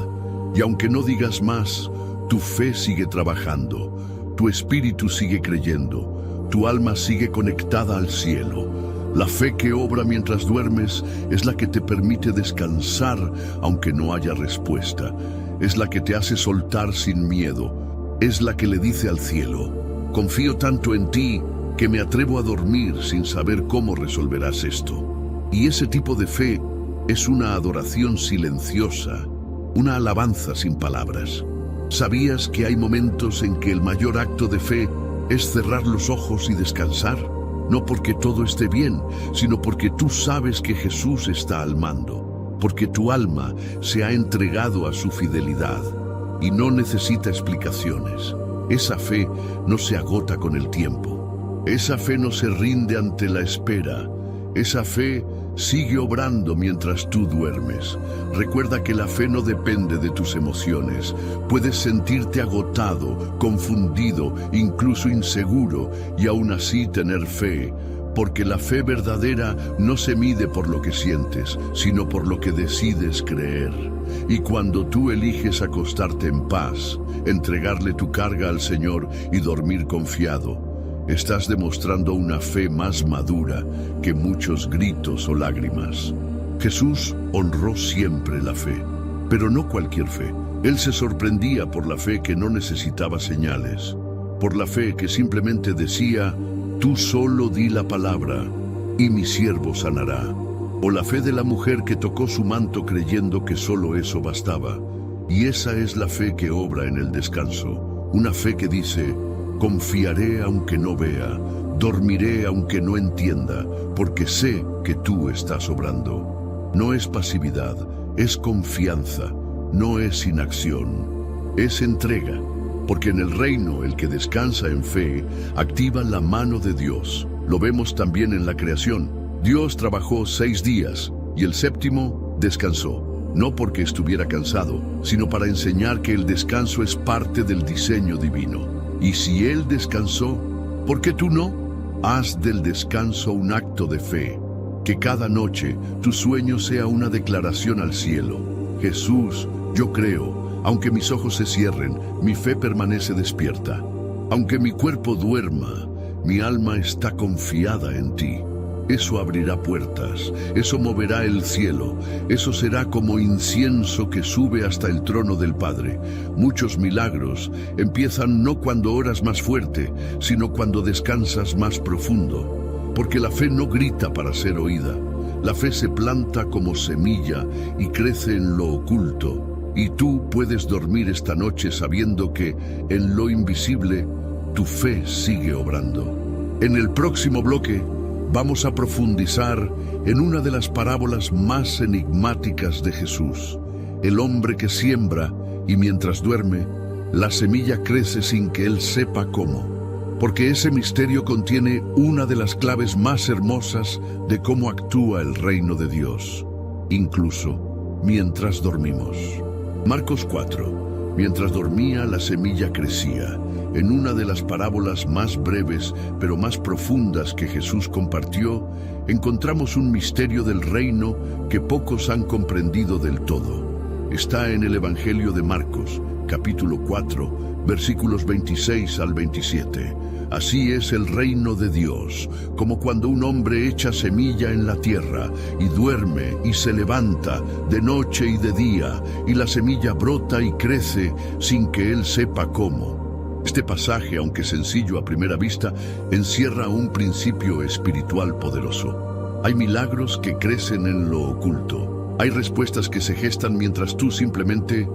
A: Y aunque no digas más, tu fe sigue trabajando. Tu espíritu sigue creyendo. Tu alma sigue conectada al cielo. La fe que obra mientras duermes es la que te permite descansar aunque no haya respuesta. Es la que te hace soltar sin miedo. Es la que le dice al cielo, confío tanto en ti que me atrevo a dormir sin saber cómo resolverás esto. Y ese tipo de fe es una adoración silenciosa, una alabanza sin palabras. ¿Sabías que hay momentos en que el mayor acto de fe es cerrar los ojos y descansar? No porque todo esté bien, sino porque tú sabes que Jesús está al mando, porque tu alma se ha entregado a su fidelidad y no necesita explicaciones. Esa fe no se agota con el tiempo. Esa fe no se rinde ante la espera. Esa fe sigue obrando mientras tú duermes. Recuerda que la fe no depende de tus emociones. Puedes sentirte agotado, confundido, incluso inseguro, y aún así tener fe, porque la fe verdadera no se mide por lo que sientes, sino por lo que decides creer. Y cuando tú eliges acostarte en paz, entregarle tu carga al Señor y dormir confiado, estás demostrando una fe más madura que muchos gritos o lágrimas. Jesús honró siempre la fe, pero no cualquier fe. Él se sorprendía por la fe que no necesitaba señales, por la fe que simplemente decía, tú solo di la palabra y mi siervo sanará. O la fe de la mujer que tocó su manto creyendo que solo eso bastaba. Y esa es la fe que obra en el descanso. Una fe que dice, confiaré aunque no vea, dormiré aunque no entienda, porque sé que tú estás obrando. No es pasividad, es confianza, no es inacción, es entrega, porque en el reino el que descansa en fe activa la mano de Dios. Lo vemos también en la creación. Dios trabajó 6 días y el séptimo descansó. No porque estuviera cansado, sino para enseñar que el descanso es parte del diseño divino. Y si Él descansó, ¿por qué tú no? Haz del descanso un acto de fe. Que cada noche tu sueño sea una declaración al cielo. Jesús, yo creo, aunque mis ojos se cierren, mi fe permanece despierta. Aunque mi cuerpo duerma, mi alma está confiada en ti. Eso abrirá puertas, eso moverá el cielo, eso será como incienso que sube hasta el trono del Padre. Muchos milagros empiezan no cuando oras más fuerte, sino cuando descansas más profundo. Porque la fe no grita para ser oída. La fe se planta como semilla y crece en lo oculto. Y tú puedes dormir esta noche sabiendo que, en lo invisible, tu fe sigue obrando. En el próximo bloque, vamos a profundizar en una de las parábolas más enigmáticas de Jesús, el hombre que siembra y mientras duerme, la semilla crece sin que él sepa cómo, porque ese misterio contiene una de las claves más hermosas de cómo actúa el reino de Dios, incluso mientras dormimos. Marcos 4. Mientras dormía, la semilla crecía. En una de las parábolas más breves, pero más profundas que Jesús compartió, encontramos un misterio del reino que pocos han comprendido del todo. Está en el Evangelio de Marcos, capítulo 4, versículos 26 al 27. Así es el reino de Dios, como cuando un hombre echa semilla en la tierra, y duerme y se levanta de noche y de día, y la semilla brota y crece sin que él sepa cómo. Este pasaje, aunque sencillo a primera vista, encierra un principio espiritual poderoso. Hay milagros que crecen en lo oculto. Hay respuestas que se gestan mientras tú simplemente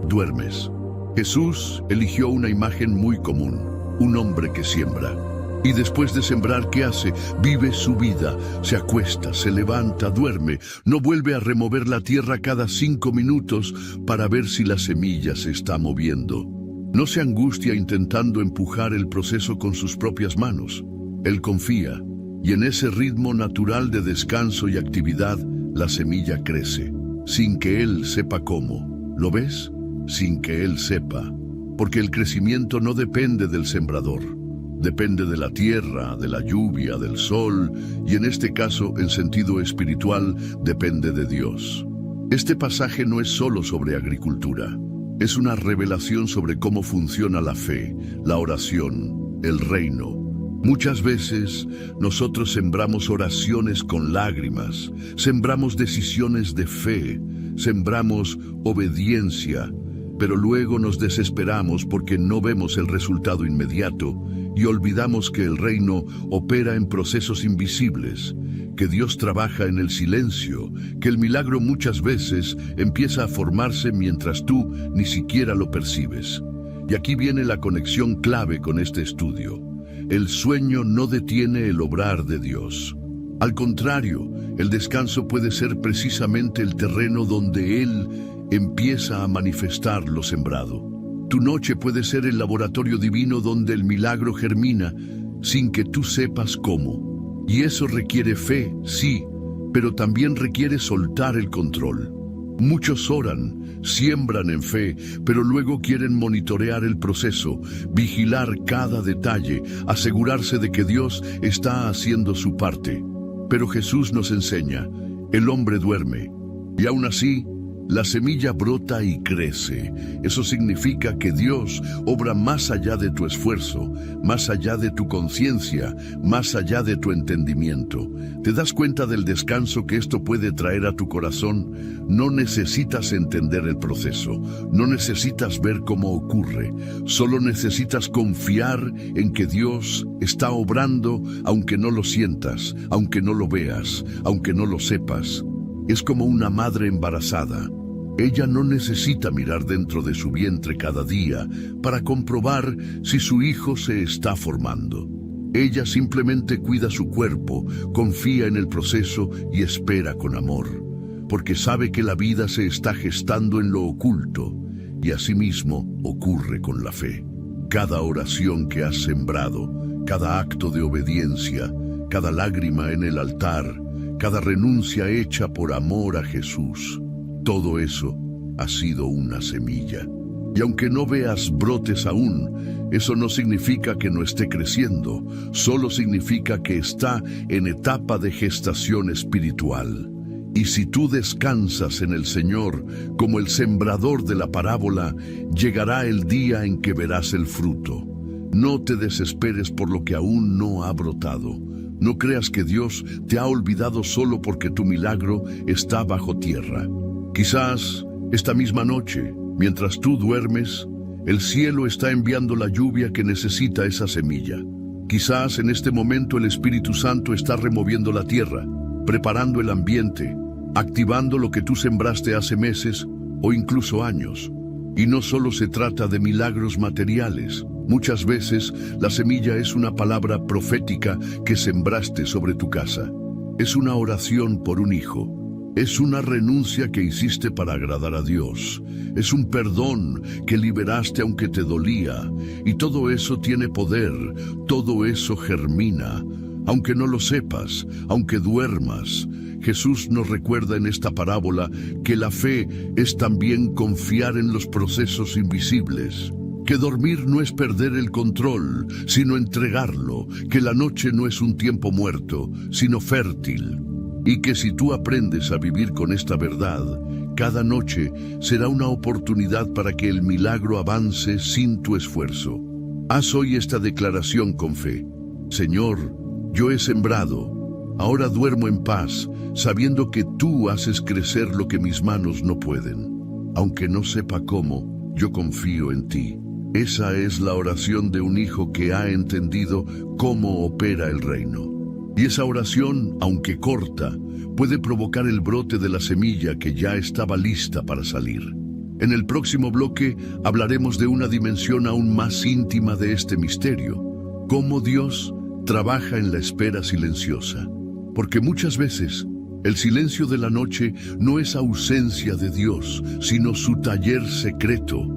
A: duermes. Jesús eligió una imagen muy común, un hombre que siembra. Y después de sembrar, ¿qué hace? Vive su vida, se acuesta, se levanta, duerme, no vuelve a remover la tierra cada 5 minutos para ver si la semilla se está moviendo. No se angustia intentando empujar el proceso con sus propias manos. Él confía, y en ese ritmo natural de descanso y actividad, la semilla crece, sin que él sepa cómo. ¿Lo ves? Sin que él sepa, porque el crecimiento no depende del sembrador. Depende de la tierra, de la lluvia, del sol, y en este caso, en sentido espiritual, depende de Dios. Este pasaje no es solo sobre agricultura, es una revelación sobre cómo funciona la fe, la oración, el reino. Muchas veces nosotros sembramos oraciones con lágrimas, sembramos decisiones de fe, sembramos obediencia, pero luego nos desesperamos porque no vemos el resultado inmediato y olvidamos que el reino opera en procesos invisibles, que Dios trabaja en el silencio, que el milagro muchas veces empieza a formarse mientras tú ni siquiera lo percibes. Y aquí viene la conexión clave con este estudio. El sueño no detiene el obrar de Dios. Al contrario, el descanso puede ser precisamente el terreno donde Él empieza a manifestar lo sembrado. Tu noche puede ser el laboratorio divino donde el milagro germina sin que tú sepas cómo. Y eso requiere fe, sí, pero también requiere soltar el control. Muchos oran, siembran en fe, pero luego quieren monitorear el proceso, vigilar cada detalle, asegurarse de que Dios está haciendo su parte. Pero Jesús nos enseña, el hombre duerme, y aún así, la semilla brota y crece. Eso significa que Dios obra más allá de tu esfuerzo, más allá de tu conciencia, más allá de tu entendimiento. ¿Te das cuenta del descanso que esto puede traer a tu corazón? No necesitas entender el proceso, no necesitas ver cómo ocurre, solo necesitas confiar en que Dios está obrando aunque no lo sientas, aunque no lo veas, aunque no lo sepas. Es como una madre embarazada. Ella no necesita mirar dentro de su vientre cada día para comprobar si su hijo se está formando. Ella simplemente cuida su cuerpo, confía en el proceso y espera con amor, porque sabe que la vida se está gestando en lo oculto, y asimismo ocurre con la fe. Cada oración que has sembrado, cada acto de obediencia, cada lágrima en el altar, cada renuncia hecha por amor a Jesús, todo eso ha sido una semilla. Y aunque no veas brotes aún, eso no significa que no esté creciendo, solo significa que está en etapa de gestación espiritual. Y si tú descansas en el Señor, como el sembrador de la parábola, llegará el día en que verás el fruto. No te desesperes por lo que aún no ha brotado. No creas que Dios te ha olvidado solo porque tu milagro está bajo tierra. Quizás esta misma noche, mientras tú duermes, el cielo está enviando la lluvia que necesita esa semilla. Quizás en este momento el Espíritu Santo está removiendo la tierra, preparando el ambiente, activando lo que tú sembraste hace meses o incluso años. Y no solo se trata de milagros materiales. Muchas veces la semilla es una palabra profética que sembraste sobre tu casa. Es una oración por un hijo. Es una renuncia que hiciste para agradar a Dios. Es un perdón que liberaste aunque te dolía. Y todo eso tiene poder. Todo eso germina. Aunque no lo sepas, aunque duermas, Jesús nos recuerda en esta parábola que la fe es también confiar en los procesos invisibles. Que dormir no es perder el control, sino entregarlo, que la noche no es un tiempo muerto, sino fértil, y que si tú aprendes a vivir con esta verdad, cada noche será una oportunidad para que el milagro avance sin tu esfuerzo. Haz hoy esta declaración con fe. Señor, yo he sembrado, ahora duermo en paz, sabiendo que tú haces crecer lo que mis manos no pueden. Aunque no sepa cómo, yo confío en ti. Esa es la oración de un hijo que ha entendido cómo opera el reino. Y esa oración, aunque corta, puede provocar el brote de la semilla que ya estaba lista para salir. En el próximo bloque hablaremos de una dimensión aún más íntima de este misterio, cómo Dios trabaja en la espera silenciosa, porque muchas veces el silencio de la noche no es ausencia de Dios, sino su taller secreto,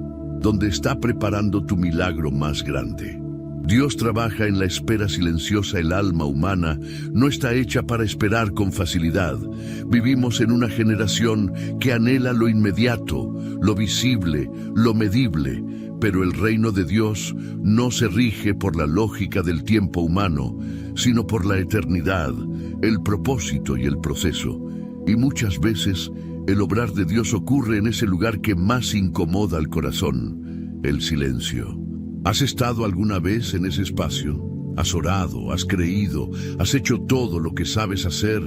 A: donde está preparando tu milagro más grande. Dios trabaja en la espera silenciosa. El alma humana no está hecha para esperar con facilidad. Vivimos en una generación que anhela lo inmediato, lo visible, lo medible, pero el reino de Dios no se rige por la lógica del tiempo humano, sino por la eternidad, el propósito y el proceso. Y muchas veces el obrar de Dios ocurre en ese lugar que más incomoda al corazón, el silencio. ¿Has estado alguna vez en ese espacio? ¿Has orado, has creído, has hecho todo lo que sabes hacer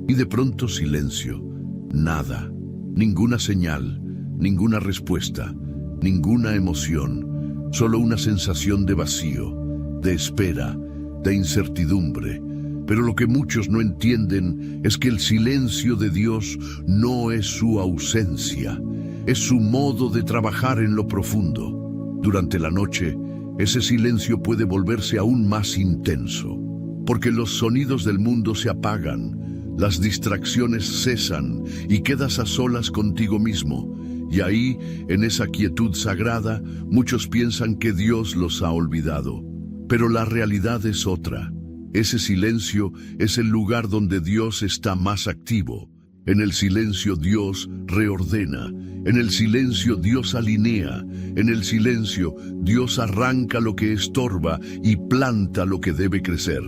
A: y de pronto silencio? Nada, ninguna señal, ninguna respuesta, ninguna emoción, solo una sensación de vacío, de espera, de incertidumbre. Pero lo que muchos no entienden es que el silencio de Dios no es su ausencia, es su modo de trabajar en lo profundo. Durante la noche, ese silencio puede volverse aún más intenso, porque los sonidos del mundo se apagan, las distracciones cesan y quedas a solas contigo mismo. Y ahí, en esa quietud sagrada, muchos piensan que Dios los ha olvidado. Pero la realidad es otra. Ese silencio es el lugar donde Dios está más activo. En el silencio Dios reordena, en el silencio Dios alinea, en el silencio Dios arranca lo que estorba y planta lo que debe crecer.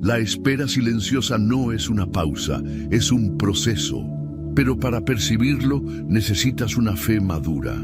A: La espera silenciosa no es una pausa, es un proceso. Pero para percibirlo necesitas una fe madura,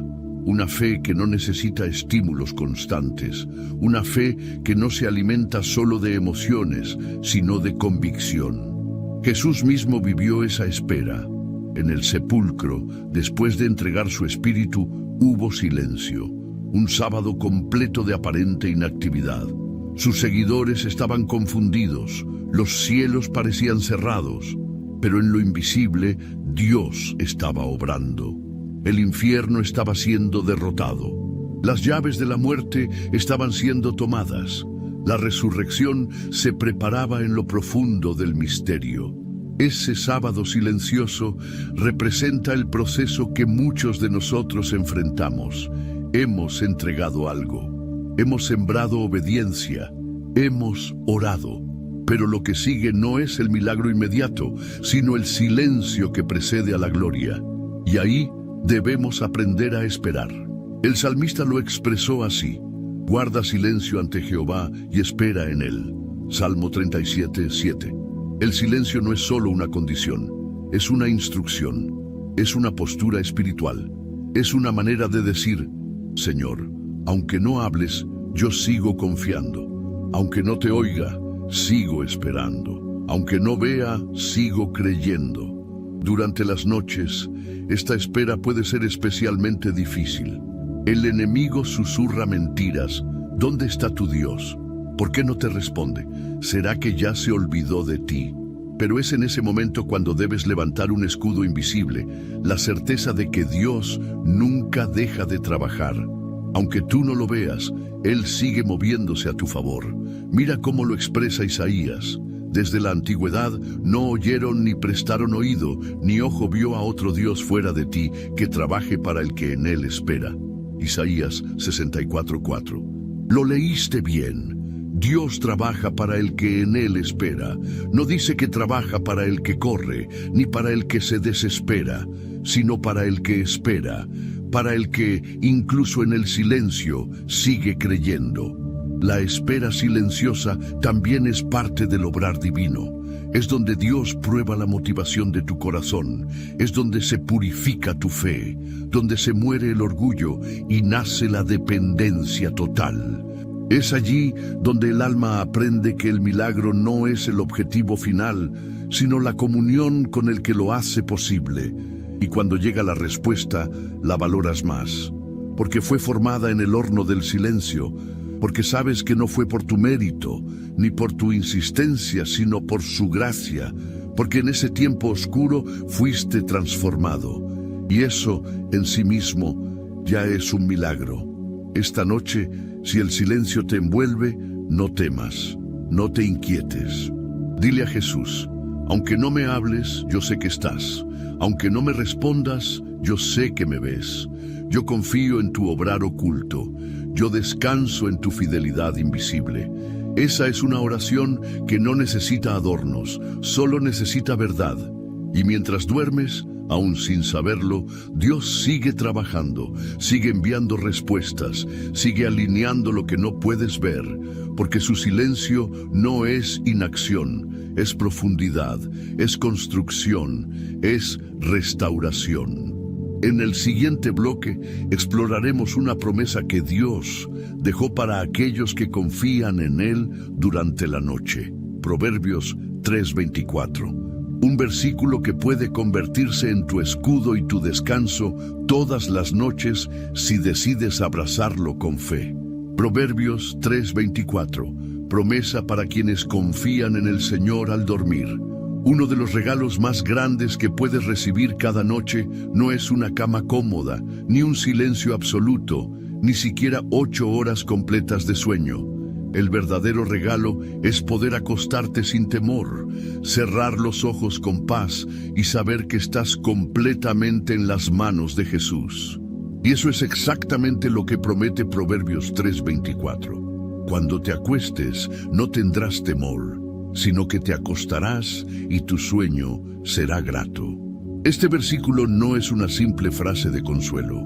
A: una fe que no necesita estímulos constantes, una fe que no se alimenta solo de emociones, sino de convicción. Jesús mismo vivió esa espera. En el sepulcro, después de entregar su espíritu, hubo silencio, un sábado completo de aparente inactividad. Sus seguidores estaban confundidos, los cielos parecían cerrados, pero en lo invisible Dios estaba obrando. El infierno estaba siendo derrotado. Las llaves de la muerte estaban siendo tomadas. La resurrección se preparaba en lo profundo del misterio. Ese sábado silencioso representa el proceso que muchos de nosotros enfrentamos. Hemos entregado algo, hemos sembrado obediencia, hemos orado, pero lo que sigue no es el milagro inmediato, sino el silencio que precede a la gloria. Y ahí debemos aprender a esperar. El salmista lo expresó así: guarda silencio ante Jehová y espera en él. Salmo 37:7. El silencio no es solo una condición, es una instrucción, es una postura espiritual, es una manera de decir: Señor, aunque no hables, yo sigo confiando. Aunque no te oiga, sigo esperando. Aunque no vea, sigo creyendo. Durante las noches, esta espera puede ser especialmente difícil. El enemigo susurra mentiras. ¿Dónde está tu Dios? ¿Por qué no te responde? ¿Será que ya se olvidó de ti? Pero es en ese momento cuando debes levantar un escudo invisible, la certeza de que Dios nunca deja de trabajar. Aunque tú no lo veas, Él sigue moviéndose a tu favor. Mira cómo lo expresa Isaías. Desde la antigüedad no oyeron ni prestaron oído, ni ojo vio a otro Dios fuera de ti que trabaje para el que en Él espera. Isaías 64:4. Lo leíste bien. Dios trabaja para el que en Él espera. No dice que trabaja para el que corre, ni para el que se desespera, sino para el que espera, para el que, incluso en el silencio, sigue creyendo. La espera silenciosa también es parte del obrar divino. Es donde Dios prueba la motivación de tu corazón. Es donde se purifica tu fe, donde se muere el orgullo y nace la dependencia total. Es allí donde el alma aprende que el milagro no es el objetivo final, sino la comunión con el que lo hace posible. Y cuando llega la respuesta, la valoras más, porque fue formada en el horno del silencio, porque sabes que no fue por tu mérito, ni por tu insistencia, sino por su gracia, porque en ese tiempo oscuro fuiste transformado. Y eso, en sí mismo, ya es un milagro. Esta noche, si el silencio te envuelve, no temas. no te inquietes. Dile a Jesús: aunque no me hables, yo sé que estás. Aunque no me respondas, yo sé que me ves. Yo confío en tu obrar oculto. Yo descanso en tu fidelidad invisible. Esa es una oración que no necesita adornos, solo necesita verdad. Y mientras duermes, aún sin saberlo, Dios sigue trabajando, sigue enviando respuestas, sigue alineando lo que no puedes ver, porque su silencio no es inacción, es profundidad, es construcción, es restauración. En el siguiente bloque exploraremos una promesa que Dios dejó para aquellos que confían en Él durante la noche. Proverbios 3:24. Un versículo que puede convertirse en tu escudo y tu descanso todas las noches si decides abrazarlo con fe. Proverbios 3:24. Promesa para quienes confían en el Señor al dormir. Uno de los regalos más grandes que puedes recibir cada noche no es una cama cómoda, ni un silencio absoluto, ni siquiera 8 horas completas de sueño. El verdadero regalo es poder acostarte sin temor, cerrar los ojos con paz y saber que estás completamente en las manos de Jesús. Y eso es exactamente lo que promete Proverbios 3:24. Cuando te acuestes, no tendrás temor, sino que te acostarás y tu sueño será grato. Este versículo no es una simple frase de consuelo,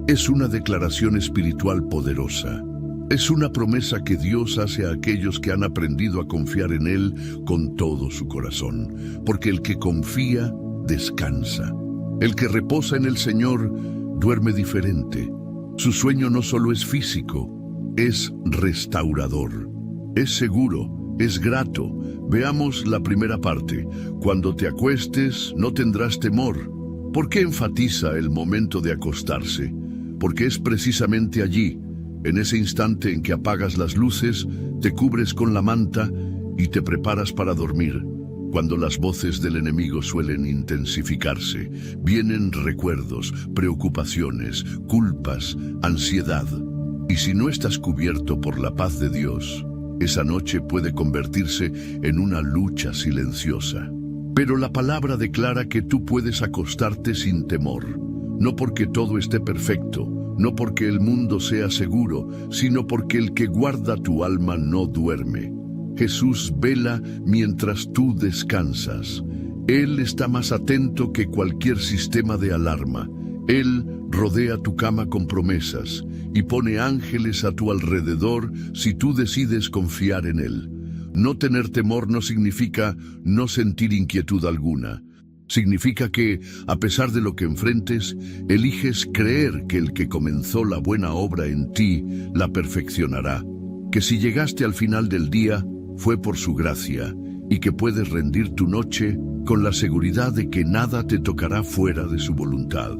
A: es una declaración espiritual poderosa. Es una promesa que Dios hace a aquellos que han aprendido a confiar en Él con todo su corazón, porque el que confía, descansa. El que reposa en el Señor, duerme diferente. Su sueño no solo es físico, es restaurador, es seguro, es grato. Veamos la primera parte. Cuando te acuestes, no tendrás temor. ¿Por qué enfatiza el momento de acostarse? Porque es precisamente allí, en ese instante en que apagas las luces, te cubres con la manta y te preparas para dormir. Cuando las voces del enemigo suelen intensificarse, vienen recuerdos, preocupaciones, culpas, ansiedad. Y si no estás cubierto por la paz de Dios, esa noche puede convertirse en una lucha silenciosa. Pero la palabra declara que tú puedes acostarte sin temor, no porque todo esté perfecto, no porque el mundo sea seguro, sino porque el que guarda tu alma no duerme. Jesús vela mientras tú descansas. Él está más atento que cualquier sistema de alarma. Él rodea tu cama con promesas y pone ángeles a tu alrededor si tú decides confiar en Él. No tener temor no significa no sentir inquietud alguna. Significa que, a pesar de lo que enfrentes, eliges creer que el que comenzó la buena obra en ti la perfeccionará. Que si llegaste al final del día, fue por su gracia, y que puedes rendir tu noche con la seguridad de que nada te tocará fuera de su voluntad.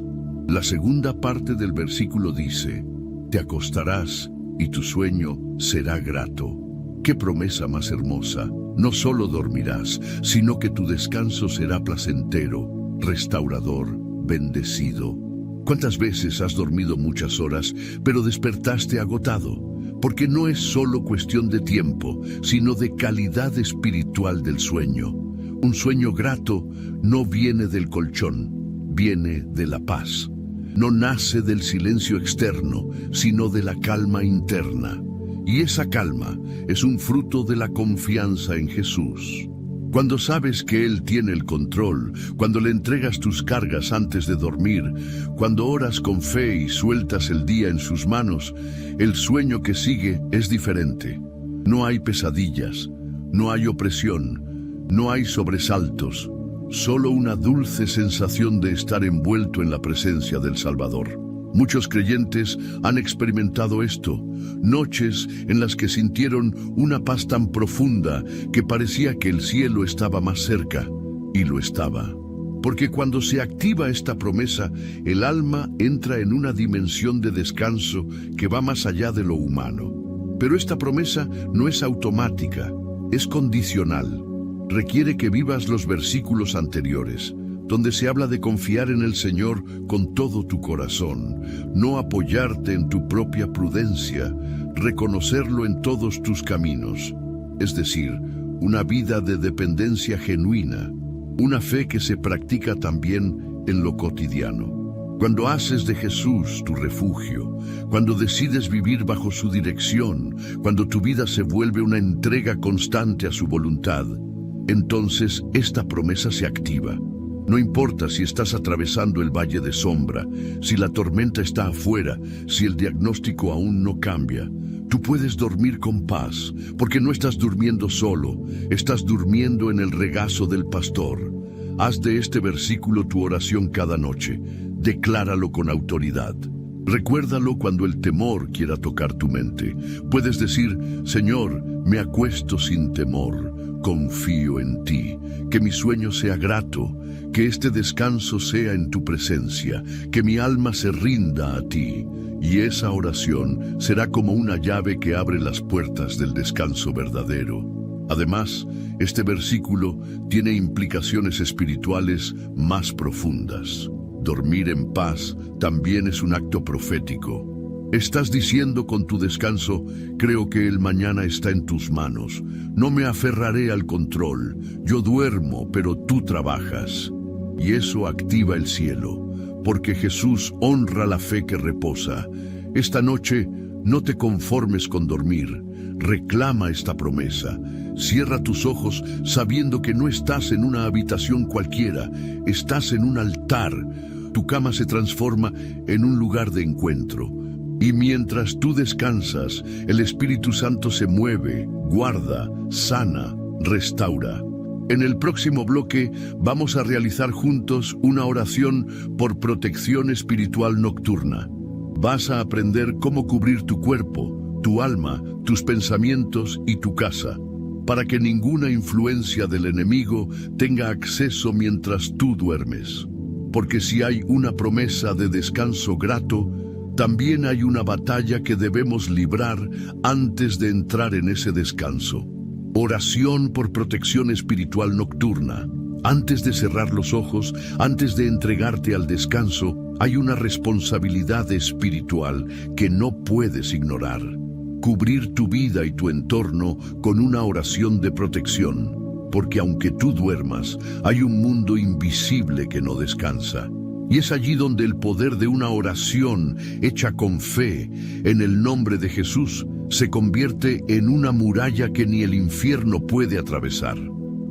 A: La segunda parte del versículo dice: te acostarás y tu sueño será grato. ¡Qué promesa más hermosa! No solo dormirás, sino que tu descanso será placentero, restaurador, bendecido. ¿Cuántas veces has dormido muchas horas, pero despertaste agotado? Porque no es solo cuestión de tiempo, sino de calidad espiritual del sueño. Un sueño grato no viene del colchón, viene de la paz. No nace del silencio externo, sino de la calma interna. Y esa calma es un fruto de la confianza en Jesús. Cuando sabes que Él tiene el control, cuando le entregas tus cargas antes de dormir, cuando oras con fe y sueltas el día en sus manos, el sueño que sigue es diferente. No hay pesadillas, no hay opresión, no hay sobresaltos, solo una dulce sensación de estar envuelto en la presencia del Salvador. Muchos creyentes han experimentado esto, noches en las que sintieron una paz tan profunda que parecía que el cielo estaba más cerca, y lo estaba. Porque cuando se activa esta promesa, el alma entra en una dimensión de descanso que va más allá de lo humano. Pero esta promesa no es automática, es condicional. Requiere que vivas los versículos anteriores, donde se habla de confiar en el Señor con todo tu corazón, no apoyarte en tu propia prudencia, reconocerlo en todos tus caminos. es decir, una vida de dependencia genuina, una fe que se practica también en lo cotidiano. Cuando haces de Jesús tu refugio, cuando decides vivir bajo su dirección, cuando tu vida se vuelve una entrega constante a su voluntad, entonces esta promesa se activa. No importa si estás atravesando el valle de sombra, si la tormenta está afuera, si el diagnóstico aún no cambia. Tú puedes dormir con paz, porque no estás durmiendo solo, estás durmiendo en el regazo del pastor. Haz de este versículo tu oración cada noche. Decláralo con autoridad. Recuérdalo cuando el temor quiera tocar tu mente. Puedes decir: Señor, me acuesto sin temor, confío en ti, que mi sueño sea grato, que este descanso sea en tu presencia, que mi alma se rinda a ti. Y esa oración será como una llave que abre las puertas del descanso verdadero. Además, este versículo tiene implicaciones espirituales más profundas. Dormir en paz también es un acto profético. Estás diciendo con tu descanso: creo que el mañana está en tus manos. No me aferraré al control. Yo duermo, pero tú trabajas. Y eso activa el cielo, porque Jesús honra la fe que reposa. Esta noche no te conformes con dormir. Reclama esta promesa. Cierra tus ojos sabiendo que no estás en una habitación cualquiera, estás en un altar. Tu cama se transforma en un lugar de encuentro. Y mientras tú descansas, el Espíritu Santo se mueve, guarda, sana, restaura. En el próximo bloque vamos a realizar juntos una oración por protección espiritual nocturna. Vas a aprender cómo cubrir tu cuerpo, tu alma, tus pensamientos y tu casa, para que ninguna influencia del enemigo tenga acceso mientras tú duermes. Porque si hay una promesa de descanso grato, también hay una batalla que debemos librar antes de entrar en ese descanso. Oración por protección espiritual nocturna. Antes de cerrar los ojos, antes de entregarte al descanso, hay una responsabilidad espiritual que no puedes ignorar. Cubrir tu vida y tu entorno con una oración de protección. Porque aunque tú duermas, hay un mundo invisible que no descansa. Y es allí donde el poder de una oración hecha con fe en el nombre de Jesús se convierte en una muralla que ni el infierno puede atravesar.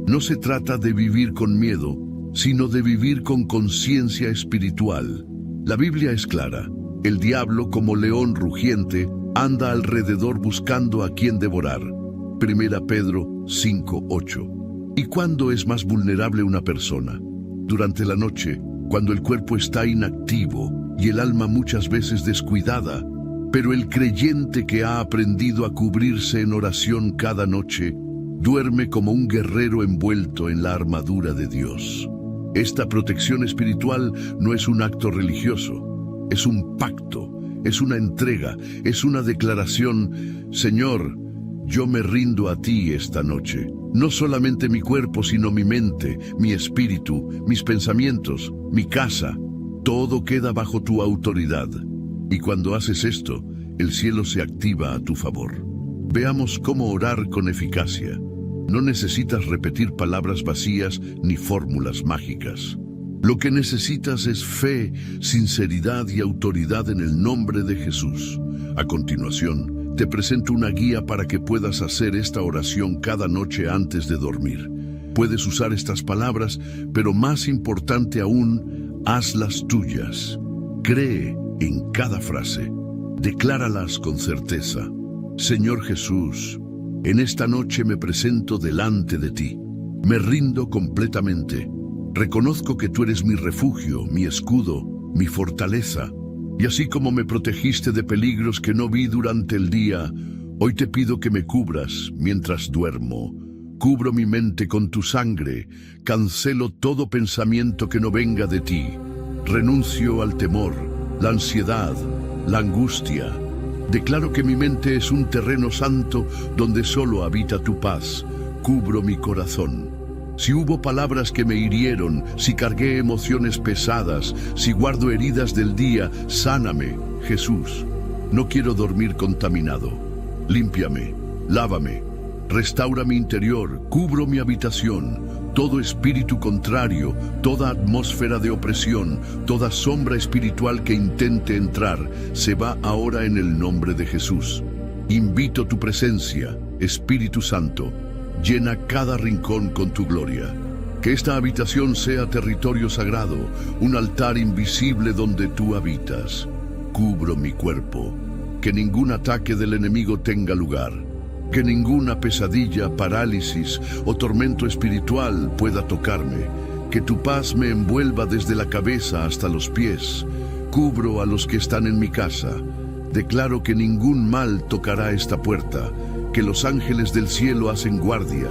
A: No se trata de vivir con miedo, sino de vivir con conciencia espiritual. La Biblia es clara: el diablo, como león rugiente, anda alrededor buscando a quien devorar. 1 Pedro 5:8. ¿Y cuándo es más vulnerable una persona? Durante la noche, cuando el cuerpo está inactivo y el alma muchas veces descuidada. Pero el creyente que ha aprendido a cubrirse en oración cada noche, duerme como un guerrero envuelto en la armadura de Dios. Esta protección espiritual no es un acto religioso, es un pacto, es una entrega, es una declaración: Señor, yo me rindo a ti esta noche. No solamente mi cuerpo, sino mi mente, mi espíritu, mis pensamientos, mi casa. Todo queda bajo tu autoridad. Y cuando haces esto, el cielo se activa a tu favor. Veamos cómo orar con eficacia. No necesitas repetir palabras vacías ni fórmulas mágicas. Lo que necesitas es fe, sinceridad y autoridad en el nombre de Jesús. A continuación, te presento una guía para que puedas hacer esta oración cada noche antes de dormir. Puedes usar estas palabras, pero más importante aún, hazlas tuyas. Cree en cada frase. Decláralas con certeza. Señor Jesús, en esta noche me presento delante de ti. Me rindo completamente. Reconozco que tú eres mi refugio, mi escudo, mi fortaleza. Y así como me protegiste de peligros que no vi durante el día, hoy te pido que me cubras mientras duermo. Cubro mi mente con tu sangre, cancelo todo pensamiento que no venga de ti. Renuncio al temor, la ansiedad, la angustia. Declaro que mi mente es un terreno santo donde solo habita tu paz. Cubro mi corazón. Si hubo palabras que me hirieron, si cargué emociones pesadas, si guardo heridas del día, sáname, Jesús. No quiero dormir contaminado. Límpiame, lávame. Restaura mi interior, cubro mi habitación. Todo espíritu contrario, toda atmósfera de opresión, toda sombra espiritual que intente entrar, se va ahora en el nombre de Jesús. Invito tu presencia, Espíritu Santo. Llena cada rincón con tu gloria. Que esta habitación sea territorio sagrado, un altar invisible donde tú habitas. Cubro mi cuerpo. Que ningún ataque del enemigo tenga lugar. Que ninguna pesadilla, parálisis o tormento espiritual pueda tocarme. Que tu paz me envuelva desde la cabeza hasta los pies. Cubro a los que están en mi casa. Declaro que ningún mal tocará esta puerta. Que los ángeles del cielo hacen guardia.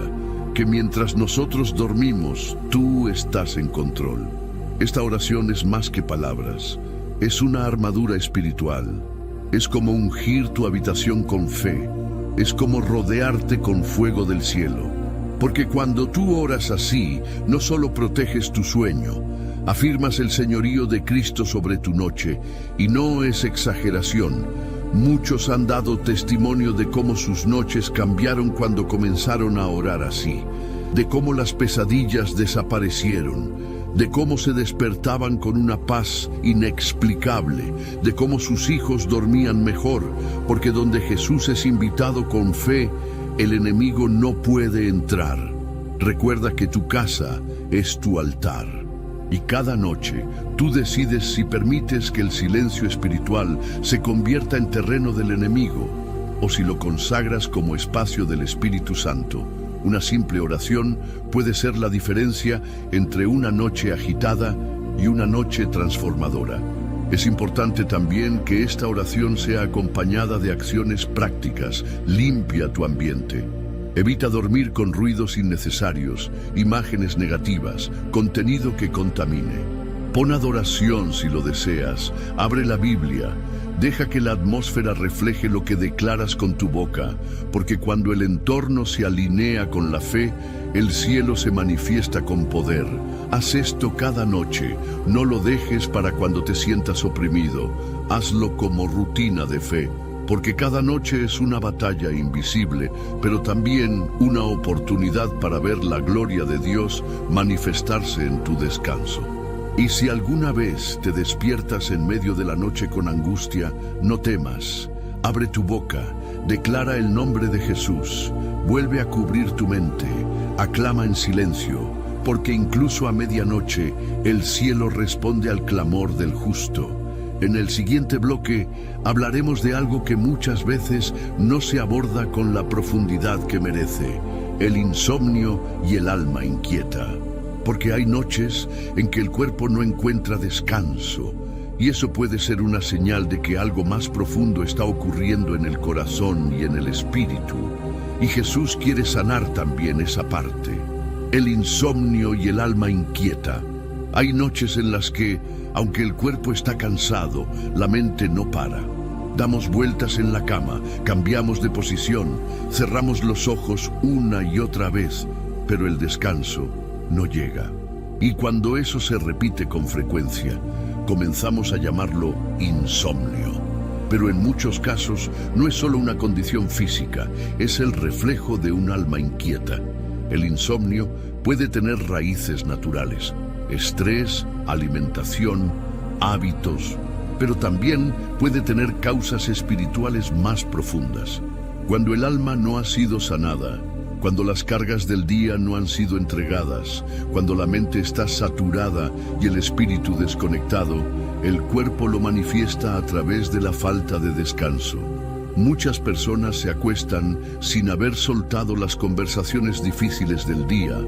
A: Que mientras nosotros dormimos, tú estás en control. Esta oración es más que palabras. Es una armadura espiritual. Es como ungir tu habitación con fe. Es como rodearte con fuego del cielo. Porque cuando tú oras así, no solo proteges tu sueño, afirmas el señorío de Cristo sobre tu noche, y no es exageración. Muchos han dado testimonio de cómo sus noches cambiaron cuando comenzaron a orar así, de cómo las pesadillas desaparecieron, de cómo se despertaban con una paz inexplicable, de cómo sus hijos dormían mejor, porque donde Jesús es invitado con fe, el enemigo no puede entrar. Recuerda que tu casa es tu altar. Y cada noche tú decides si permites que el silencio espiritual se convierta en terreno del enemigo o si lo consagras como espacio del Espíritu Santo. Una simple oración puede ser la diferencia entre una noche agitada y una noche transformadora. Es importante también que esta oración sea acompañada de acciones prácticas. Limpia tu ambiente. Evita dormir con ruidos innecesarios, imágenes negativas, contenido que contamine. Pon adoración si lo deseas. Abre la Biblia. Deja que la atmósfera refleje lo que declaras con tu boca, porque cuando el entorno se alinea con la fe, el cielo se manifiesta con poder. Haz esto cada noche. No lo dejes para cuando te sientas oprimido. Hazlo como rutina de fe. Porque cada noche es una batalla invisible, pero también una oportunidad para ver la gloria de Dios manifestarse en tu descanso. Y si alguna vez te despiertas en medio de la noche con angustia, no temas. Abre tu boca, declara el nombre de Jesús, vuelve a cubrir tu mente, aclama en silencio, porque incluso a medianoche el cielo responde al clamor del justo. En el siguiente bloque hablaremos de algo que muchas veces no se aborda con la profundidad que merece: el insomnio y el alma inquieta. Porque hay noches en que el cuerpo no encuentra descanso, y eso puede ser una señal de que algo más profundo está ocurriendo en el corazón y en el espíritu. Y Jesús quiere sanar también esa parte: el insomnio y el alma inquieta. Hay noches en las que, aunque el cuerpo está cansado, la mente no para. Damos vueltas en la cama, cambiamos de posición, cerramos los ojos una y otra vez, pero el descanso no llega. Y cuando eso se repite con frecuencia, comenzamos a llamarlo insomnio. Pero en muchos casos no es solo una condición física, es el reflejo de un alma inquieta. El insomnio puede tener raíces naturales: estrés, alimentación, hábitos, pero también puede tener causas espirituales más profundas. Cuando el alma no ha sido sanada, cuando las cargas del día no han sido entregadas, cuando la mente está saturada y el espíritu desconectado, el cuerpo lo manifiesta a través de la falta de descanso. Muchas personas se acuestan sin haber soltado las conversaciones difíciles del día,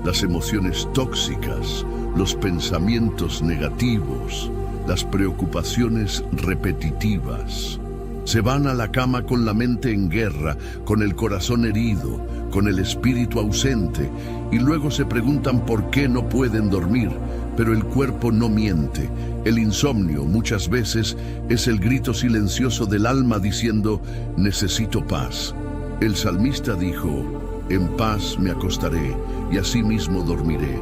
A: las emociones tóxicas, los pensamientos negativos, las preocupaciones repetitivas. Se van a la cama con la mente en guerra, con el corazón herido, con el espíritu ausente, y luego se preguntan por qué no pueden dormir, pero el cuerpo no miente. El insomnio muchas veces es el grito silencioso del alma diciendo: necesito paz. El salmista dijo: en paz me acostaré y asimismo dormiré,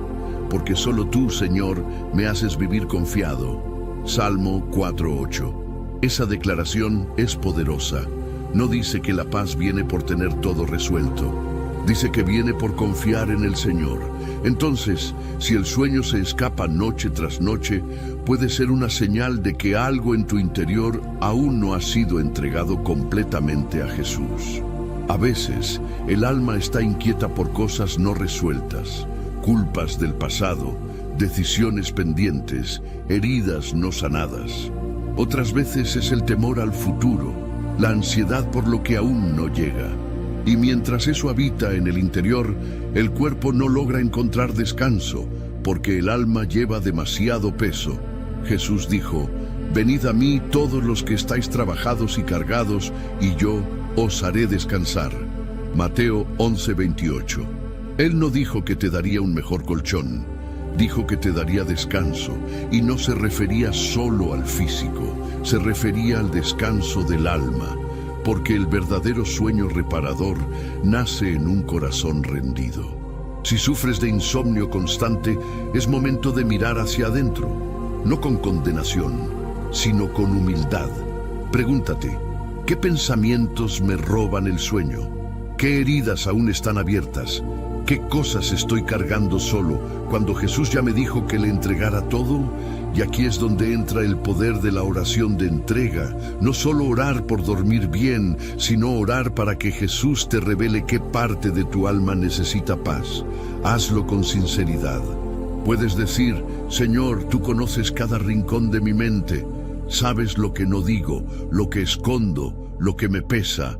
A: porque solo tú, Señor, me haces vivir confiado. Salmo 4:8. Esa declaración es poderosa. No dice que la paz viene por tener todo resuelto. Dice que viene por confiar en el Señor. Entonces, si el sueño se escapa noche tras noche, puede ser una señal de que algo en tu interior aún no ha sido entregado completamente a Jesús. A veces, el alma está inquieta por cosas no resueltas, culpas del pasado, decisiones pendientes, heridas no sanadas. Otras veces es el temor al futuro, la ansiedad por lo que aún no llega. Y mientras eso habita en el interior, el cuerpo no logra encontrar descanso, porque el alma lleva demasiado peso. Jesús dijo: «Venid a mí todos los que estáis trabajados y cargados, y yo os haré descansar». Mateo 11:28. Él no dijo que te daría un mejor colchón, dijo que te daría descanso, y no se refería solo al físico, se refería al descanso del alma, porque el verdadero sueño reparador nace en un corazón rendido. Si sufres de insomnio constante, es momento de mirar hacia adentro, no con condenación, sino con humildad. Pregúntate: ¿qué pensamientos me roban el sueño? ¿Qué heridas aún están abiertas? ¿Qué cosas estoy cargando solo cuando Jesús ya me dijo que le entregara todo? Y aquí es donde entra el poder de la oración de entrega. No solo orar por dormir bien, sino orar para que Jesús te revele qué parte de tu alma necesita paz. Hazlo con sinceridad. Puedes decir: «Señor, tú conoces cada rincón de mi mente. Sabes lo que no digo, lo que escondo, lo que me pesa.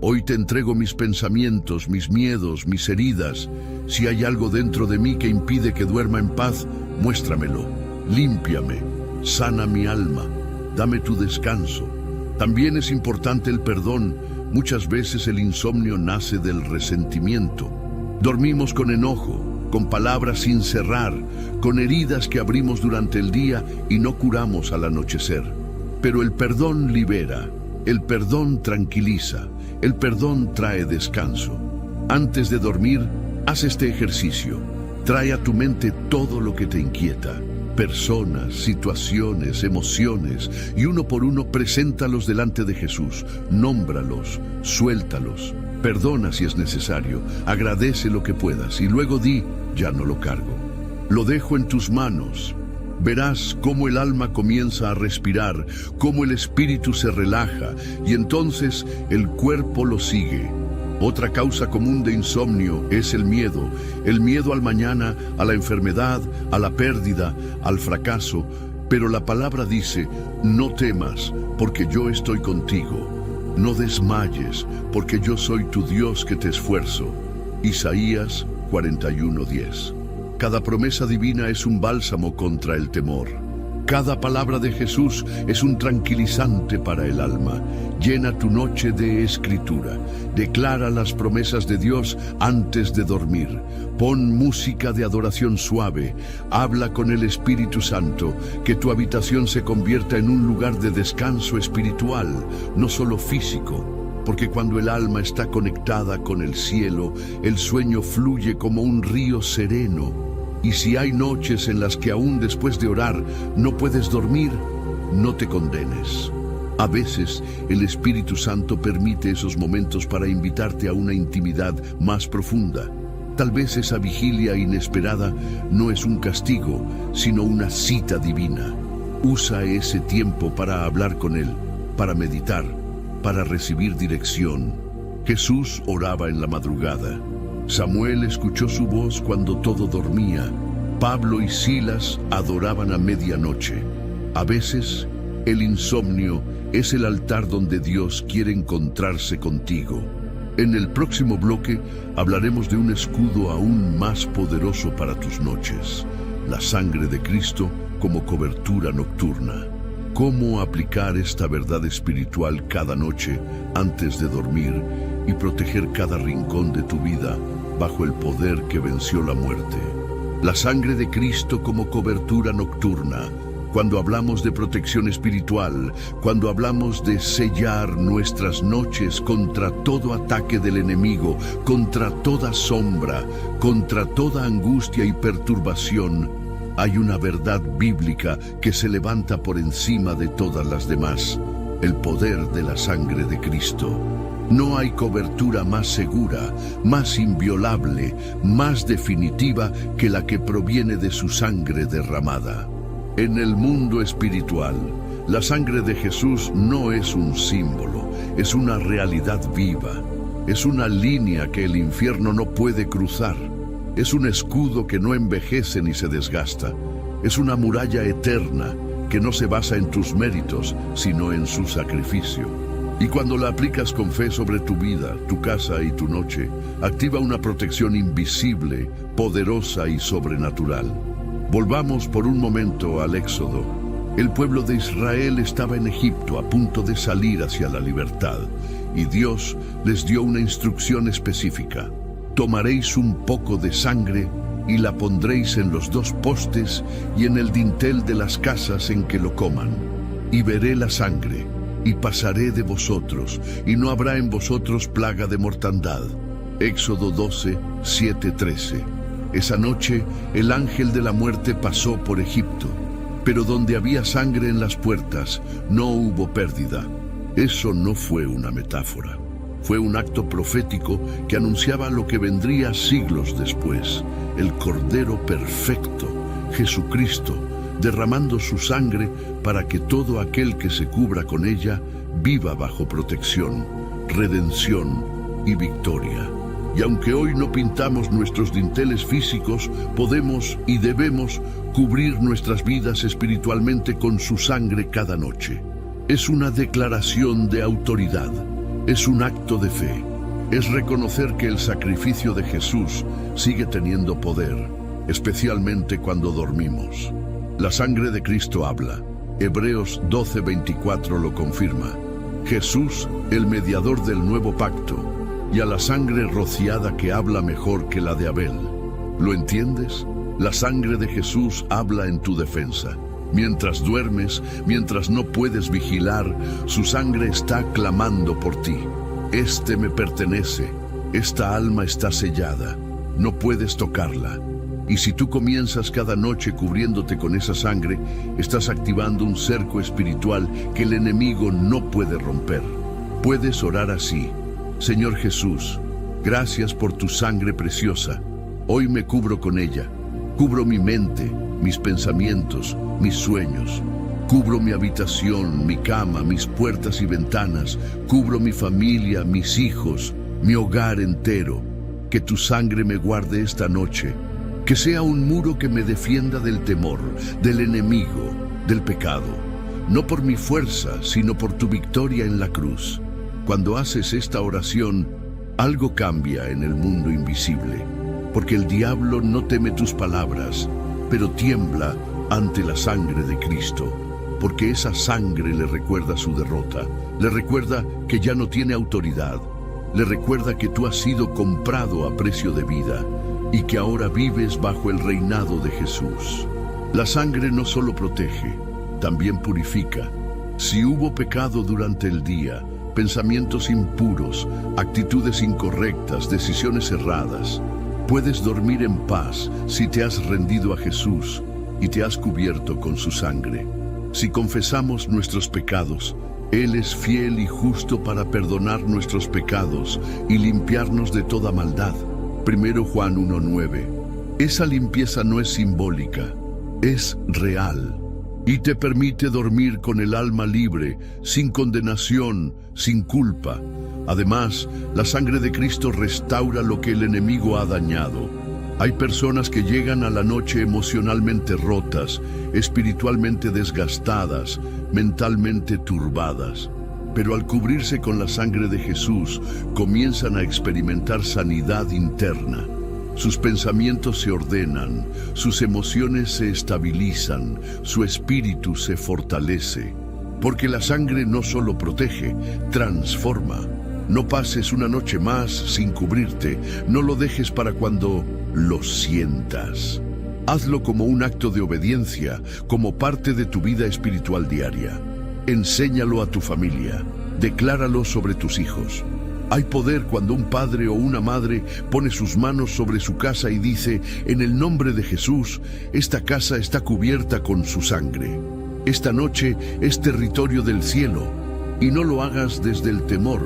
A: Hoy te entrego mis pensamientos, mis miedos, mis heridas. Si hay algo dentro de mí que impide que duerma en paz, muéstramelo. Límpiame, sana mi alma, dame tu descanso». También es importante el perdón. Muchas veces el insomnio nace del resentimiento. Dormimos con enojo, con palabras sin cerrar, con heridas que abrimos durante el día y no curamos al anochecer. Pero el perdón libera, el perdón tranquiliza, el perdón trae descanso. Antes de dormir, haz este ejercicio. Trae a tu mente todo lo que te inquieta. Personas, situaciones, emociones, y uno por uno preséntalos delante de Jesús. Nómbralos, suéltalos, perdona si es necesario, agradece lo que puedas y luego di: «Ya no lo cargo. Lo dejo en tus manos». Verás cómo el alma comienza a respirar, cómo el espíritu se relaja, y entonces el cuerpo lo sigue. Otra causa común de insomnio es el miedo al mañana, a la enfermedad, a la pérdida, al fracaso. Pero la palabra dice: «No temas, porque yo estoy contigo. No desmayes, porque yo soy tu Dios que te esfuerzo». Isaías 41:10. Cada promesa divina es un bálsamo contra el temor. Cada palabra de Jesús es un tranquilizante para el alma. Llena tu noche de escritura. Declara las promesas de Dios antes de dormir. Pon música de adoración suave. Habla con el Espíritu Santo. Que tu habitación se convierta en un lugar de descanso espiritual, no solo físico. Porque cuando el alma está conectada con el cielo, el sueño fluye como un río sereno. Y si hay noches en las que aún después de orar no puedes dormir, no te condenes. A veces el Espíritu Santo permite esos momentos para invitarte a una intimidad más profunda. Tal vez esa vigilia inesperada no es un castigo, sino una cita divina. Usa ese tiempo para hablar con Él, para meditar, para recibir dirección. Jesús oraba en la madrugada. Samuel escuchó su voz cuando todo dormía. Pablo y Silas adoraban a medianoche. A veces, el insomnio es el altar donde Dios quiere encontrarse contigo. En el próximo bloque hablaremos de un escudo aún más poderoso para tus noches: la sangre de Cristo como cobertura nocturna. Cómo aplicar esta verdad espiritual cada noche antes de dormir y proteger cada rincón de tu vida bajo el poder que venció la muerte. La sangre de Cristo como cobertura nocturna. Cuando hablamos de protección espiritual, cuando hablamos de sellar nuestras noches contra todo ataque del enemigo, contra toda sombra, contra toda angustia y perturbación, hay una verdad bíblica que se levanta por encima de todas las demás: el poder de la sangre de Cristo. No hay cobertura más segura, más inviolable, más definitiva que la que proviene de su sangre derramada. En el mundo espiritual, la sangre de Jesús no es un símbolo, es una realidad viva. Es una línea que el infierno no puede cruzar. Es un escudo que no envejece ni se desgasta. Es una muralla eterna que no se basa en tus méritos, sino en su sacrificio. Y cuando la aplicas con fe sobre tu vida, tu casa y tu noche, activa una protección invisible, poderosa y sobrenatural. Volvamos por un momento al Éxodo. El pueblo de Israel estaba en Egipto a punto de salir hacia la libertad, y Dios les dio una instrucción específica. Tomaréis un poco de sangre y la pondréis en los dos postes y en el dintel de las casas en que lo coman. Y veré la sangre, y pasaré de vosotros, y no habrá en vosotros plaga de mortandad. Éxodo 12, 7-13. Esa noche el ángel de la muerte pasó por Egipto, pero donde había sangre en las puertas no hubo pérdida. Eso no fue una metáfora. Fue un acto profético que anunciaba lo que vendría siglos después. El Cordero perfecto, Jesucristo, derramando su sangre para que todo aquel que se cubra con ella viva bajo protección, redención y victoria. Y aunque hoy no pintamos nuestros dinteles físicos, podemos y debemos cubrir nuestras vidas espiritualmente con su sangre cada noche. Es una declaración de autoridad, es un acto de fe, es reconocer que el sacrificio de Jesús sigue teniendo poder, especialmente cuando dormimos. La sangre de Cristo habla. Hebreos 12:24 lo confirma. Jesús, el mediador del nuevo pacto, y a la sangre rociada que habla mejor que la de Abel. ¿Lo entiendes? La sangre de Jesús habla en tu defensa. Mientras duermes, mientras no puedes vigilar, su sangre está clamando por ti. Este me pertenece, esta alma está sellada, no puedes tocarla. Y si tú comienzas cada noche cubriéndote con esa sangre, estás activando un cerco espiritual que el enemigo no puede romper. Puedes orar así: Señor Jesús, gracias por tu sangre preciosa. Hoy me cubro con ella. Cubro mi mente, mis pensamientos, mis sueños. Cubro mi habitación, mi cama, mis puertas y ventanas. Cubro mi familia, mis hijos, mi hogar entero. Que tu sangre me guarde esta noche. Que sea un muro que me defienda del temor, del enemigo, del pecado. No por mi fuerza, sino por tu victoria en la cruz. Cuando haces esta oración, algo cambia en el mundo invisible. Porque el diablo no teme tus palabras, pero tiembla ante la sangre de Cristo. Porque esa sangre le recuerda su derrota, le recuerda que ya no tiene autoridad, le recuerda que tú has sido comprado a precio de vida y que ahora vives bajo el reinado de Jesús. La sangre no solo protege, también purifica. Si hubo pecado durante el día, pensamientos impuros, actitudes incorrectas, decisiones erradas, puedes dormir en paz si te has rendido a Jesús y te has cubierto con su sangre. Si confesamos nuestros pecados, Él es fiel y justo para perdonar nuestros pecados y limpiarnos de toda maldad. 1 Juan 1:9. Esa limpieza no es simbólica, es real y te permite dormir con el alma libre, sin condenación, sin culpa. Además, la sangre de Cristo restaura lo que el enemigo ha dañado. Hay personas que llegan a la noche emocionalmente rotas, espiritualmente desgastadas, mentalmente turbadas. Pero al cubrirse con la sangre de Jesús, comienzan a experimentar sanidad interna. Sus pensamientos se ordenan, sus emociones se estabilizan, su espíritu se fortalece. Porque la sangre no solo protege, transforma. No pases una noche más sin cubrirte, no lo dejes para cuando lo sientas. Hazlo como un acto de obediencia, como parte de tu vida espiritual diaria. Enséñalo a tu familia, decláralo sobre tus hijos. Hay poder cuando un padre o una madre pone sus manos sobre su casa y dice: en el nombre de Jesús, esta casa está cubierta con su sangre. Esta noche es territorio del cielo. Y no lo hagas desde el temor,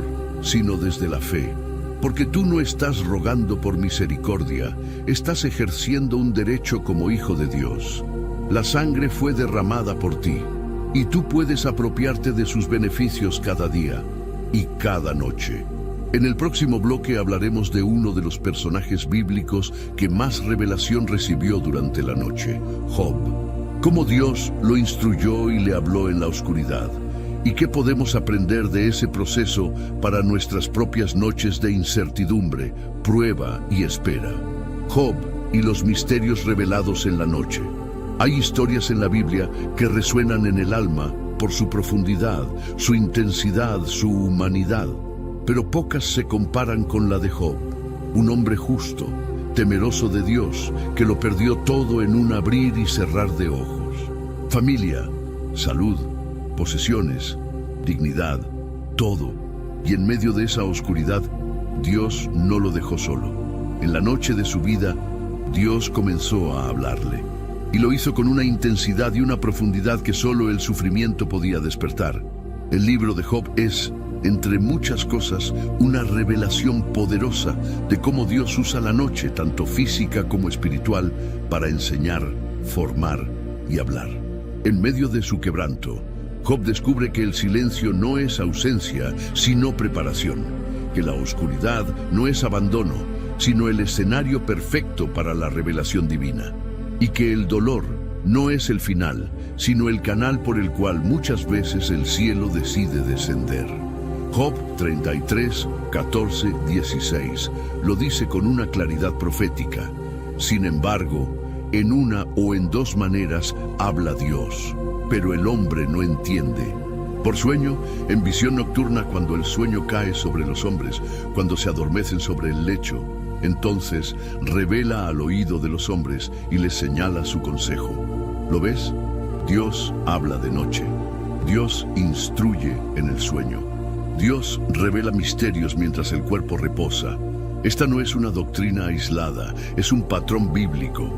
A: sino desde la fe. Porque tú no estás rogando por misericordia, estás ejerciendo un derecho como hijo de Dios. La sangre fue derramada por ti, y tú puedes apropiarte de sus beneficios cada día y cada noche. En el próximo bloque hablaremos de uno de los personajes bíblicos que más revelación recibió durante la noche, Job. Cómo Dios lo instruyó y le habló en la oscuridad. ¿Y qué podemos aprender de ese proceso para nuestras propias noches de incertidumbre, prueba y espera? Job y los misterios revelados en la noche. Hay historias en la Biblia que resuenan en el alma por su profundidad, su intensidad, su humanidad. Pero pocas se comparan con la de Job, un hombre justo, temeroso de Dios, que lo perdió todo en un abrir y cerrar de ojos. Familia, salud, posesiones, dignidad, todo. Y en medio de esa oscuridad, Dios no lo dejó solo. En la noche de su vida, Dios comenzó a hablarle. Y lo hizo con una intensidad y una profundidad que solo el sufrimiento podía despertar. El libro de Job es, entre muchas cosas, una revelación poderosa de cómo Dios usa la noche, tanto física como espiritual, para enseñar, formar y hablar. En medio de su quebranto, Job descubre que el silencio no es ausencia, sino preparación, que la oscuridad no es abandono, sino el escenario perfecto para la revelación divina, y que el dolor no es el final, sino el canal por el cual muchas veces el cielo decide descender. Job 33, 14, 16 lo dice con una claridad profética. Sin embargo, en una o en dos maneras habla Dios, pero el hombre no entiende. Por sueño, en visión nocturna, cuando el sueño cae sobre los hombres, cuando se adormecen sobre el lecho, entonces revela al oído de los hombres y les señala su consejo. ¿Lo ves? Dios habla de noche. Dios instruye en el sueño. Dios revela misterios mientras el cuerpo reposa. Esta no es una doctrina aislada, es un patrón bíblico.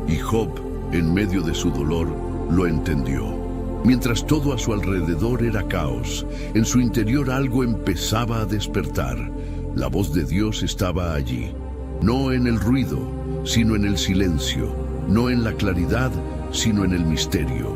A: Y Job, en medio de su dolor, lo entendió. Mientras todo a su alrededor era caos, en su interior algo empezaba a despertar. La voz de Dios estaba allí, no en el ruido, sino en el silencio, no en la claridad, sino en el misterio.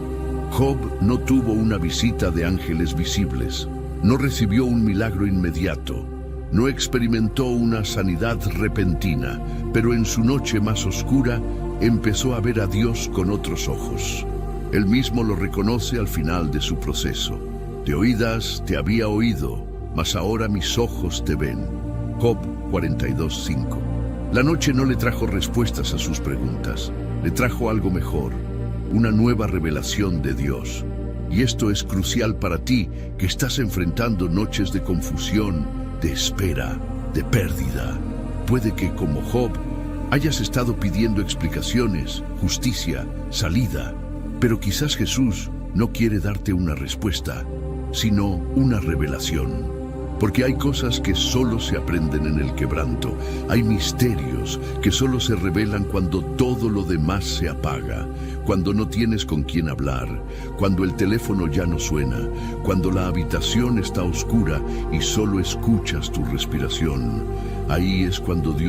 A: Job no tuvo una visita de ángeles visibles, no recibió un milagro inmediato, no experimentó una sanidad repentina, pero en su noche más oscura empezó a ver a Dios con otros ojos. Él mismo lo reconoce al final de su proceso. De oídas te había oído, mas ahora mis ojos te ven. Job 42:5. La noche no le trajo respuestas a sus preguntas, le trajo algo mejor, una nueva revelación de Dios. Y esto es crucial para ti, que estás enfrentando noches de confusión, de espera, de pérdida. Puede que, como Job, hayas estado pidiendo explicaciones, justicia, salida, pero quizás Jesús no quiere darte una respuesta, sino una revelación. Porque hay cosas que solo se aprenden en el quebranto. Hay misterios que solo se revelan cuando todo lo demás se apaga, cuando no tienes con quién hablar, cuando el teléfono ya no suena, cuando la habitación está oscura y solo escuchas tu respiración. Ahí es cuando Dios